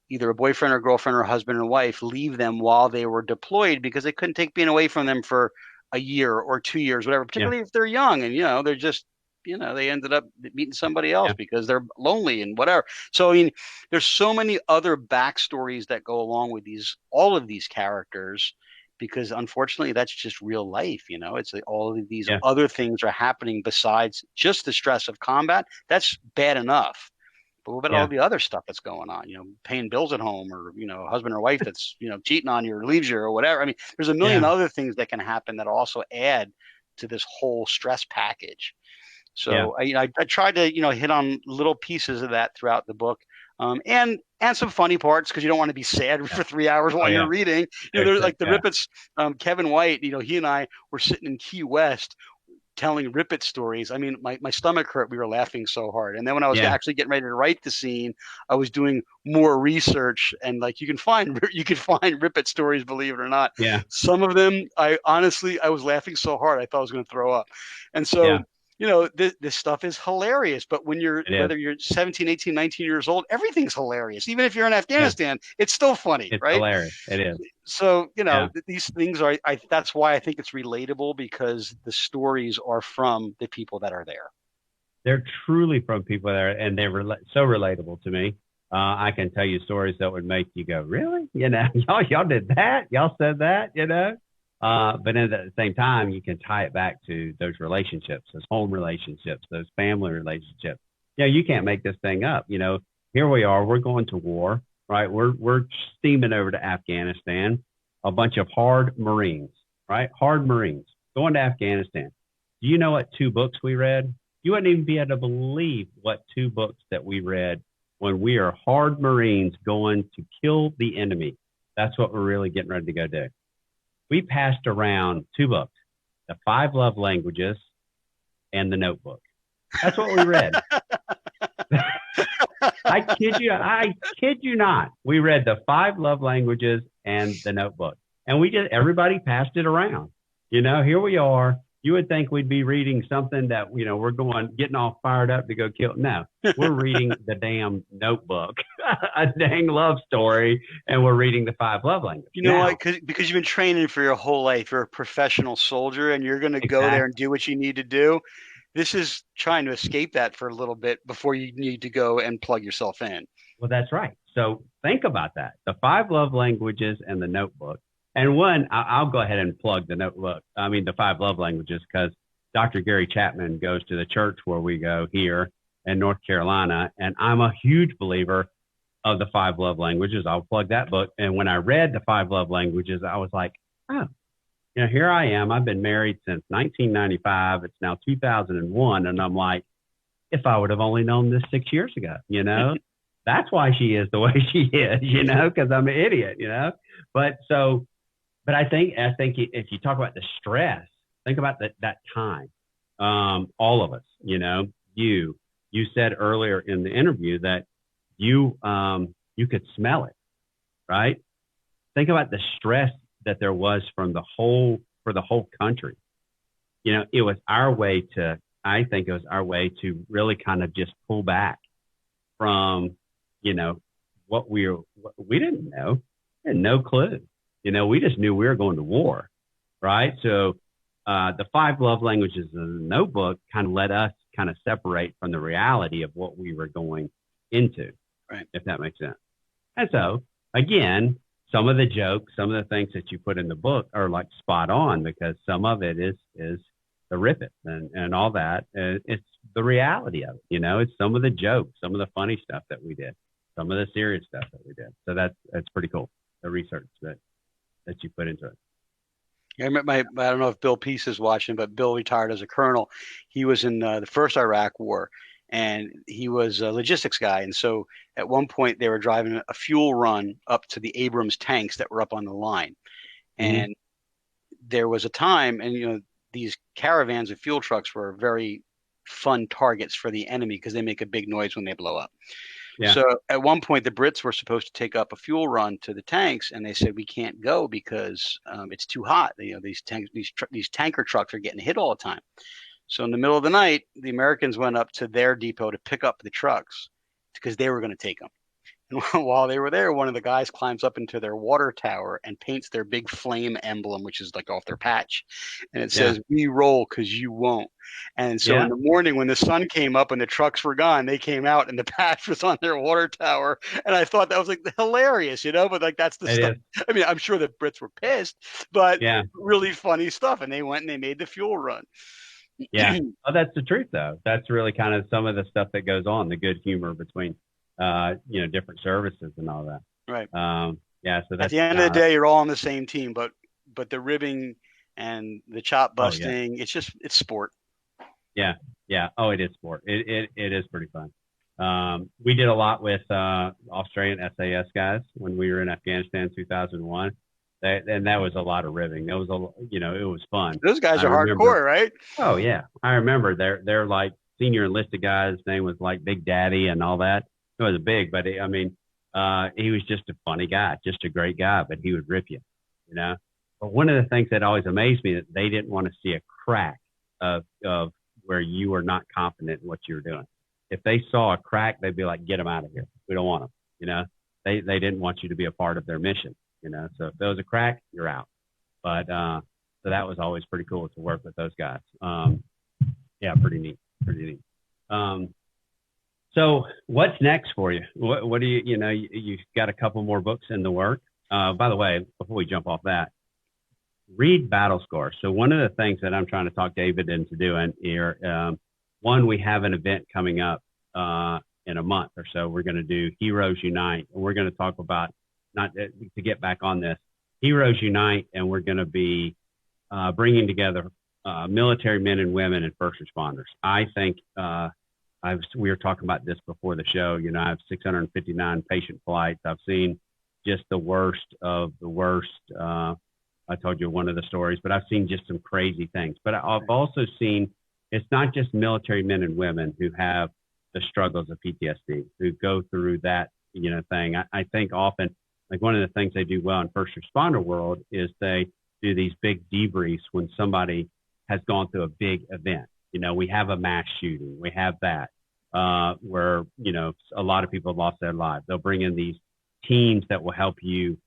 either a boyfriend or girlfriend or husband and wife leave them while they were deployed because they couldn't take being away from them for a year or 2 years, whatever, Yeah. particularly if they're young and, they're just, they ended up meeting somebody else Yeah. because they're lonely and whatever. So, I mean, there's so many other backstories that go along with all of these characters, because unfortunately that's just real life. It's like all of these Yeah. other things are happening besides just the stress of combat. That's bad enough. But what about all the other stuff that's going on? Paying bills at home, or a husband or wife that's cheating on you or leaves you or whatever. I mean, there's a million other things that can happen that also add to this whole stress package. So I tried to hit on little pieces of that throughout the book, and some funny parts, because you don't want to be sad for 3 hours while you're reading. There's like the Rippets. Kevin White, he and I were sitting in Key West telling Rippet stories. I mean, my stomach hurt. We were laughing so hard. And then when I was actually getting ready to write the scene, I was doing more research, and like you can find Rippet stories, believe it or not. Yeah. Some of them, I was laughing so hard I thought I was going to throw up. And so this stuff is hilarious. But when whether you're 17, 18, 19 years old, everything's hilarious. Even if you're in Afghanistan, it's still funny, It's right? hilarious. It is. So, these things are, that's why I think it's relatable, because the stories are from the people that are there. They're truly from people there, and they're so relatable to me. I can tell you stories that would make you go, really? Y'all did that? Y'all said that, but at the same time, you can tie it back to those relationships, those home relationships, those family relationships. You can't make this thing up. Here we are, we're going to war, right? We're steaming over to Afghanistan, a bunch of hard Marines, right? Hard Marines going to Afghanistan. Do you know what 2 books we read? You wouldn't even be able to believe what 2 books that we read when we are hard Marines going to kill the enemy. That's what we're really getting ready to go do. We passed around 2 books, The 5 Love Languages and The Notebook. That's what we read. I kid you not. We read The 5 Love Languages and The Notebook. And everybody passed it around. Here we are. You would think we'd be reading something that, we're getting all fired up to go kill. No, we're reading the damn Notebook, a dang love story, and we're reading The 5 Love Languages. You know why? Because you've been training for your whole life. You're a professional soldier, and you're going to go there and do what you need to do. This is trying to escape that for a little bit before you need to go and plug yourself in. Well, that's right. So think about that. The 5 Love Languages and The Notebook. And one, I'll go ahead and plug The Notebook. The 5 Love Languages, because Dr. Gary Chapman goes to the church where we go here in North Carolina. And I'm a huge believer of The 5 Love Languages. I'll plug that book. And when I read The 5 Love Languages, I was like, oh, here I am. I've been married since 1995. It's now 2001. And I'm like, if I would have only known this 6 years ago, that's why she is the way she is, because I'm an idiot, But I think if you talk about the stress, think about that time. All of us, you said earlier in the interview that you could smell it, right? Think about the stress that there was for the whole country. It was our way to really kind of just pull back from, what we didn't know, and no clue. We just knew we were going to war, right? So the 5 Love Languages in the Notebook kind of let us kind of separate from the reality of what we were going into, right? If that makes sense. And so, again, some of the jokes, some of the things that you put in the book are like spot on, because some of it is the Rippet and all that. It's the reality of it. You know, it's some of the jokes, some of the funny stuff that we did, some of the serious stuff that we did. So that's pretty cool. The research that you put into it. I don't know if Bill Peace is watching, but Bill retired as a colonel. He was in the first Iraq War, and he was a logistics guy. And so at one point they were driving a fuel run up to the Abrams tanks that were up on the line. And there was a time, and these caravans of fuel trucks were very fun targets for the enemy because they make a big noise when they blow up. Yeah. So at one point, the Brits were supposed to take up a fuel run to the tanks, and they said we can't go because it's too hot. These tanker trucks are getting hit all the time. So in the middle of the night, the Americans went up to their depot to pick up the trucks because they were going to take them. And while they were there, one of the guys climbs up into their water tower and paints their big flame emblem, which is like off their patch. And it says, "We roll because you won't." And so in the morning when the sun came up and the trucks were gone, they came out and the patch was on their water tower. And I thought that was like hilarious, but like that's the stuff. I mean, I'm sure the Brits were pissed, but really funny stuff. And they went and they made the fuel run. Yeah. Oh, that's the truth, though. That's really kind of some of the stuff that goes on, the good humor between different services and all that. Right. So that's, at the end of the day, you're all on the same team, but the ribbing and the chop busting, it's sport. Yeah. Oh, it is sport. It is pretty fun. We did a lot with Australian SAS guys when we were in Afghanistan in 2001. And that was a lot of ribbing. It was it was fun. Those guys are hardcore, right? Oh yeah, I remember they're like senior enlisted guys. His name was like Big Daddy and all that. It was big, but he was just a funny guy, just a great guy, but he would rip you, But one of the things that always amazed me that they didn't want to see a crack of where you were not confident in what you were doing. If they saw a crack, they'd be like, "Get them out of here. We don't want them." They didn't want you to be a part of their mission. So if there was a crack, you're out. But so that was always pretty cool to work with those guys. Pretty neat. So what's next for you? What do you've got a couple more books in the work. By the way, before we jump off that, read Battle Scars. So one of the things that I'm trying to talk David into doing here, one, we have an event coming up in a month or so. We're going to do Heroes Unite, and we're going to talk about, not to get back on this, Heroes Unite, and we're going to be bringing together military men and women and first responders. I think we were talking about this before the show. I have 659 patient flights. I've seen just the worst of the worst. I told you one of the stories, but I've seen just some crazy things. But I've also seen it's not just military men and women who have the struggles of PTSD, who go through that, thing. I think often, like one of the things they do well in first responder world is they do these big debriefs when somebody has gone through a big event. We have a mass shooting. We have that where, a lot of people have lost their lives. They'll bring in these teams that will help you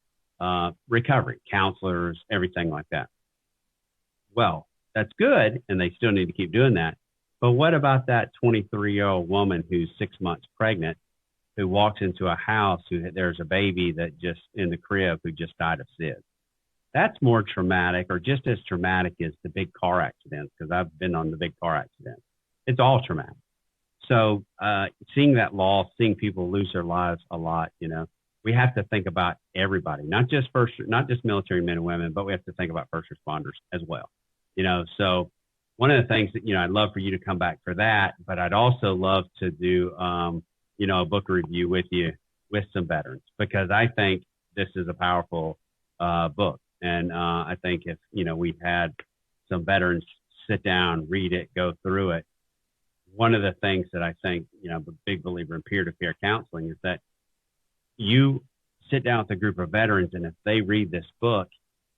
recovery, counselors, everything like that. Well, that's good, and they still need to keep doing that. But what about that 23-year-old woman who's 6 months pregnant, who walks into a house, there's a baby that just in the crib who just died of SIDS? That's more traumatic, or just as traumatic as the big car accidents, because I've been on the big car accidents. It's all traumatic. So seeing that loss, seeing people lose their lives a lot, we have to think about everybody, not just military men and women, but we have to think about first responders as well. So one of the things that, I'd love for you to come back for that, but I'd also love to do, a book review with you with some veterans, because I think this is a powerful book. And I think if, we had some veterans sit down, read it, go through it. One of the things that I think, I'm a big believer in peer-to-peer counseling is that you sit down with a group of veterans, and if they read this book,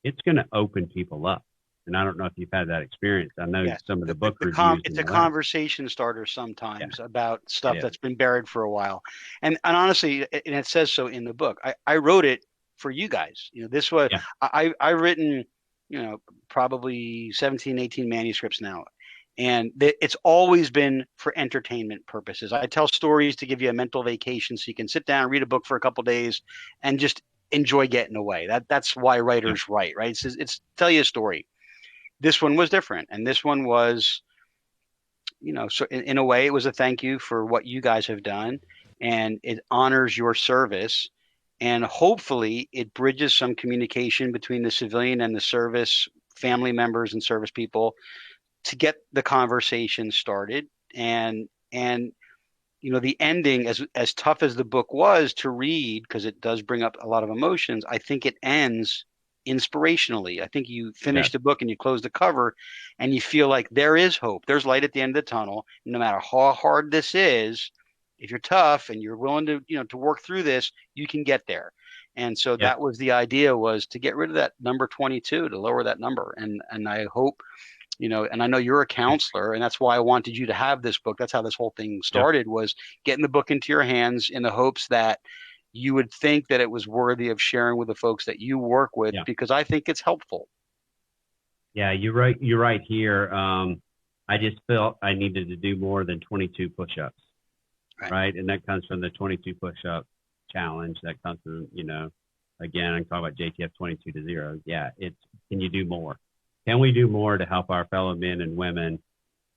it's going to open people up. And I don't know if you've had that experience. I know some of the book reviews. It's a conversation starter sometimes about stuff that's been buried for a while. And honestly, and it says so in the book, I wrote it for you guys. This was, I've written, probably 17, 18 manuscripts now. And it's always been for entertainment purposes. I tell stories to give you a mental vacation so you can sit down, read a book for a couple of days, and just enjoy getting away. That's why writers write, right? It's tell you a story. This one was different, and this one was so in a way, it was a thank you for what you guys have done, and it honors your service. And hopefully it bridges some communication between the civilian and the service family members and service people to get the conversation started. And the ending, as tough as the book was to read, because it does bring up a lot of emotions, I think it ends inspirationally. I think you finish the book and you close the cover and you feel like there is hope. There's light at the end of the tunnel. No matter how hard this is, if you're tough and you're willing to work through this, you can get there. And so that was the idea, was to get rid of that number 22, to lower that number. And I hope, and I know you're a counselor, and that's why I wanted you to have this book. That's how this whole thing started, was getting the book into your hands in the hopes that you would think that it was worthy of sharing with the folks that you work with, because I think it's helpful. Yeah, you're right. You're right here. I just felt I needed to do more than 22 push-ups, right? And that comes from the 22 push-up challenge. That comes from, again, I'm talking about JTF 22-0. Yeah, can you do more? Can we do more to help our fellow men and women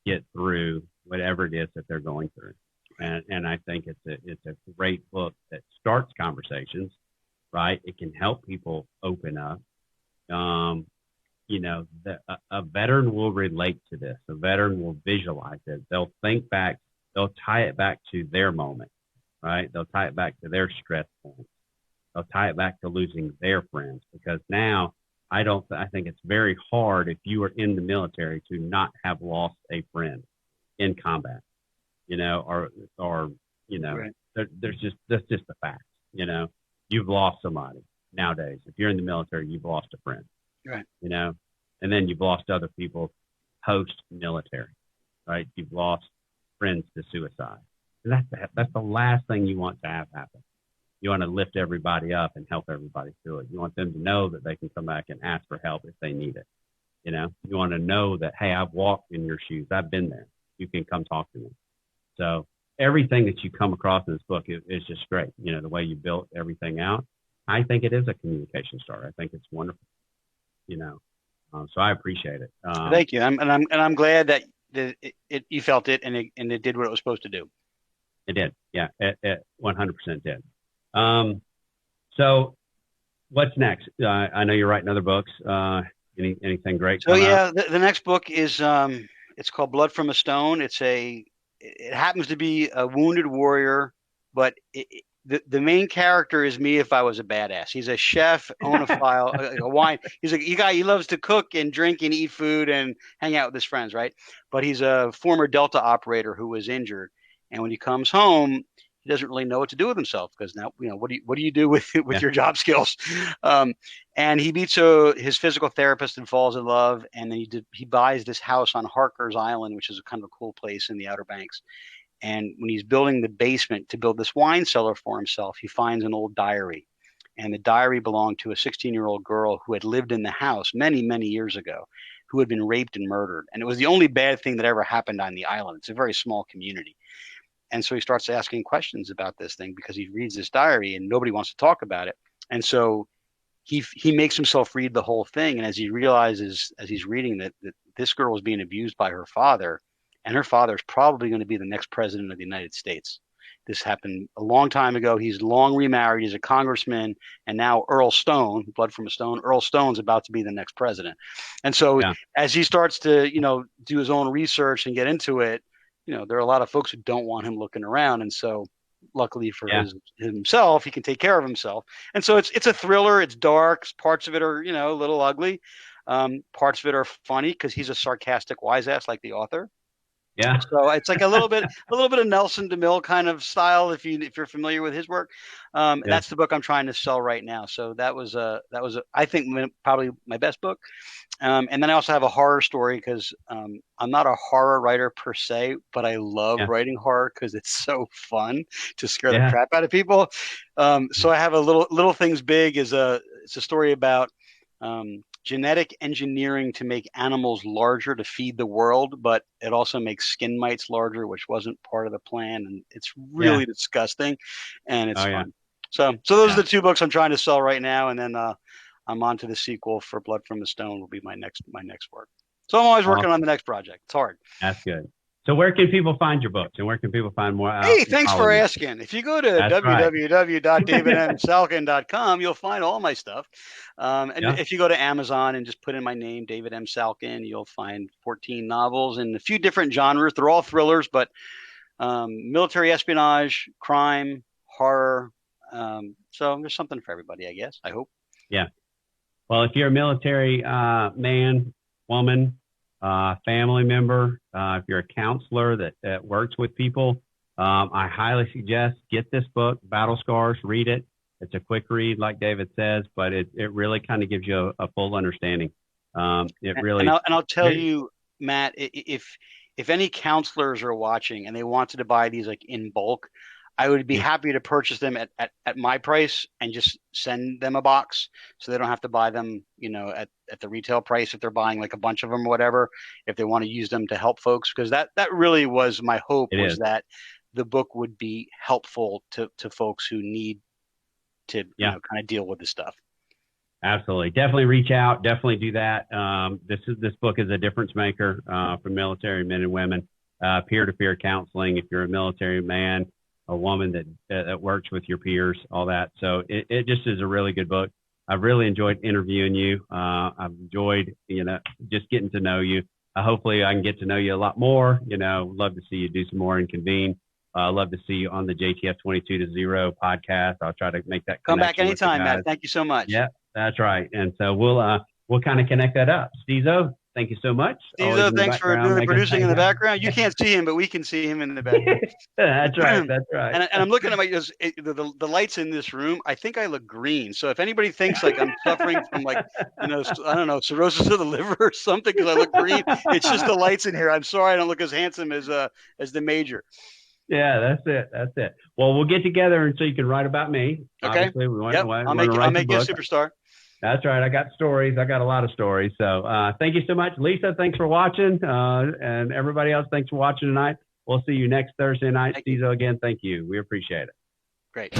get through whatever it is that they're going through? And I think it's a great book that starts conversations, right? It can help people open up. A veteran will relate to this. A veteran will visualize it. They'll think back. They'll tie it back to their moment, right? They'll tie it back to their stress points. They'll tie it back to losing their friends, because now I think it's very hard if you are in the military to not have lost a friend in combat, that's just the fact. You've lost somebody nowadays. If you're in the military, you've lost a friend, right? And then you've lost other people post-military, right? You've lost friends to suicide, and that's the last thing you want to have happen. You want to lift everybody up and help everybody through it. You want them to know that they can come back and ask for help if they need it. You want to know that, hey, I've walked in your shoes. I've been there. You can come talk to me. So everything that you come across in this book is just great. The way you built everything out. I think it is a communication starter. I think it's wonderful. So I appreciate it. Thank you. I'm glad that you felt it and it did what it was supposed to do. It did. Yeah, it 100% did. So what's next? I know you're writing other books. Anything great? So the next book is, it's called Blood from a Stone. It happens to be a wounded warrior, but the main character is me if I was a badass. He's a chef, oenophile, a wine. He's he loves to cook and drink and eat food and hang out with his friends, right? But he's a former Delta operator who was injured, and when he comes home, he doesn't really know what to do with himself, because now, what do you do with your job skills? And he meets his physical therapist and falls in love. And then he buys this house on Harker's Island, which is a kind of a cool place in the Outer Banks. And when he's building the basement to build this wine cellar for himself, he finds an old diary. And the diary belonged to a 16-year-old girl who had lived in the house many, many years ago, who had been raped and murdered. And it was the only bad thing that ever happened on the island. It's a very small community. And so he starts asking questions about this thing, because he reads this diary and nobody wants to talk about it. And so he makes himself read the whole thing. And as he realizes, as he's reading, that this girl was being abused by her father, and her father is probably going to be the next president of the United States. This happened a long time ago. He's long remarried. He's a congressman. And now Earl Stone, Blood from a Stone, Earl Stone's about to be the next president. And so as he starts to, do his own research and get into it, there are a lot of folks who don't want him looking around. And so luckily for himself, he can take care of himself. And so it's a thriller. It's dark. Parts of it are, a little ugly. Parts of it are funny because he's a sarcastic wise ass like the author. Yeah. So it's like a little bit of Nelson DeMille kind of style, if you're familiar with his work. That's the book I'm trying to sell right now. So that was I think probably my best book. And then I also have a horror story, because I'm not a horror writer per se, but I love writing horror because it's so fun to scare the crap out of people. So I have a Little Things Big it's a story about genetic engineering to make animals larger to feed the world, but it also makes skin mites larger, which wasn't part of the plan. And it's really disgusting, and it's fun. So those are the two books I'm trying to sell right now. And then I'm on to the sequel for Blood from the Stone will be my next work. So I'm always working on the next project. It's hard. That's good. So where can people find your books, and where can people find more? Hey, thanks for asking. If you go to www.davidmsalkin.com, you'll find all my stuff. And if you go to Amazon and just put in my name, David M. Salkin, you'll find 14 novels in a few different genres. They're all thrillers, but military espionage, crime, horror. So there's something for everybody, I guess. I hope. Yeah. Well, if you're a military man, woman, family member, if you're a counselor that works with people, I highly suggest get this book, Battle Scars, read it. It's a quick read, like David says, but it really kind of gives you a full understanding. It really. And I'll tell you, Matt, if any counselors are watching and they wanted to buy these like in bulk, I would be happy to purchase them at my price and just send them a box so they don't have to buy them, at the retail price if they're buying like a bunch of them or whatever, if they want to use them to help folks. Because that really was my hope, that the book would be helpful to folks who need to kind of deal with this stuff. Absolutely. Definitely reach out. Definitely do that. This book is a difference maker for military men and women, peer-to-peer counseling. If you're a military man, a woman that works with your peers, all that. So it just is a really good book. I've really enjoyed interviewing you. I've enjoyed, just getting to know you. Hopefully I can get to know you a lot more. Love to see you do some more in Convene. Love to see you on the JTF 22-0 podcast. I'll try to make that come back anytime, Matt. Thank you so much. Yeah, that's right. And so we'll kind of connect that up. Stezo, thank you so much. Stezo, thanks for doing the producing in the background. You can't see him, but we can see him in the background. That's right. That's right. And I'm looking at the lights in this room. I think I look green. So if anybody thinks like I'm suffering from I don't know, cirrhosis of the liver or something because I look green, it's just the lights in here. I'm sorry I don't look as handsome as the major. Yeah, that's it. That's it. Well, we'll get together and so you can write about me. Okay. Obviously, I'll make you a superstar. That's right. I got stories. I got a lot of stories. So thank you so much. Lisa, thanks for watching. And everybody else, thanks for watching tonight. We'll see you next Thursday night. Stezo, again, thank you. We appreciate it. Great.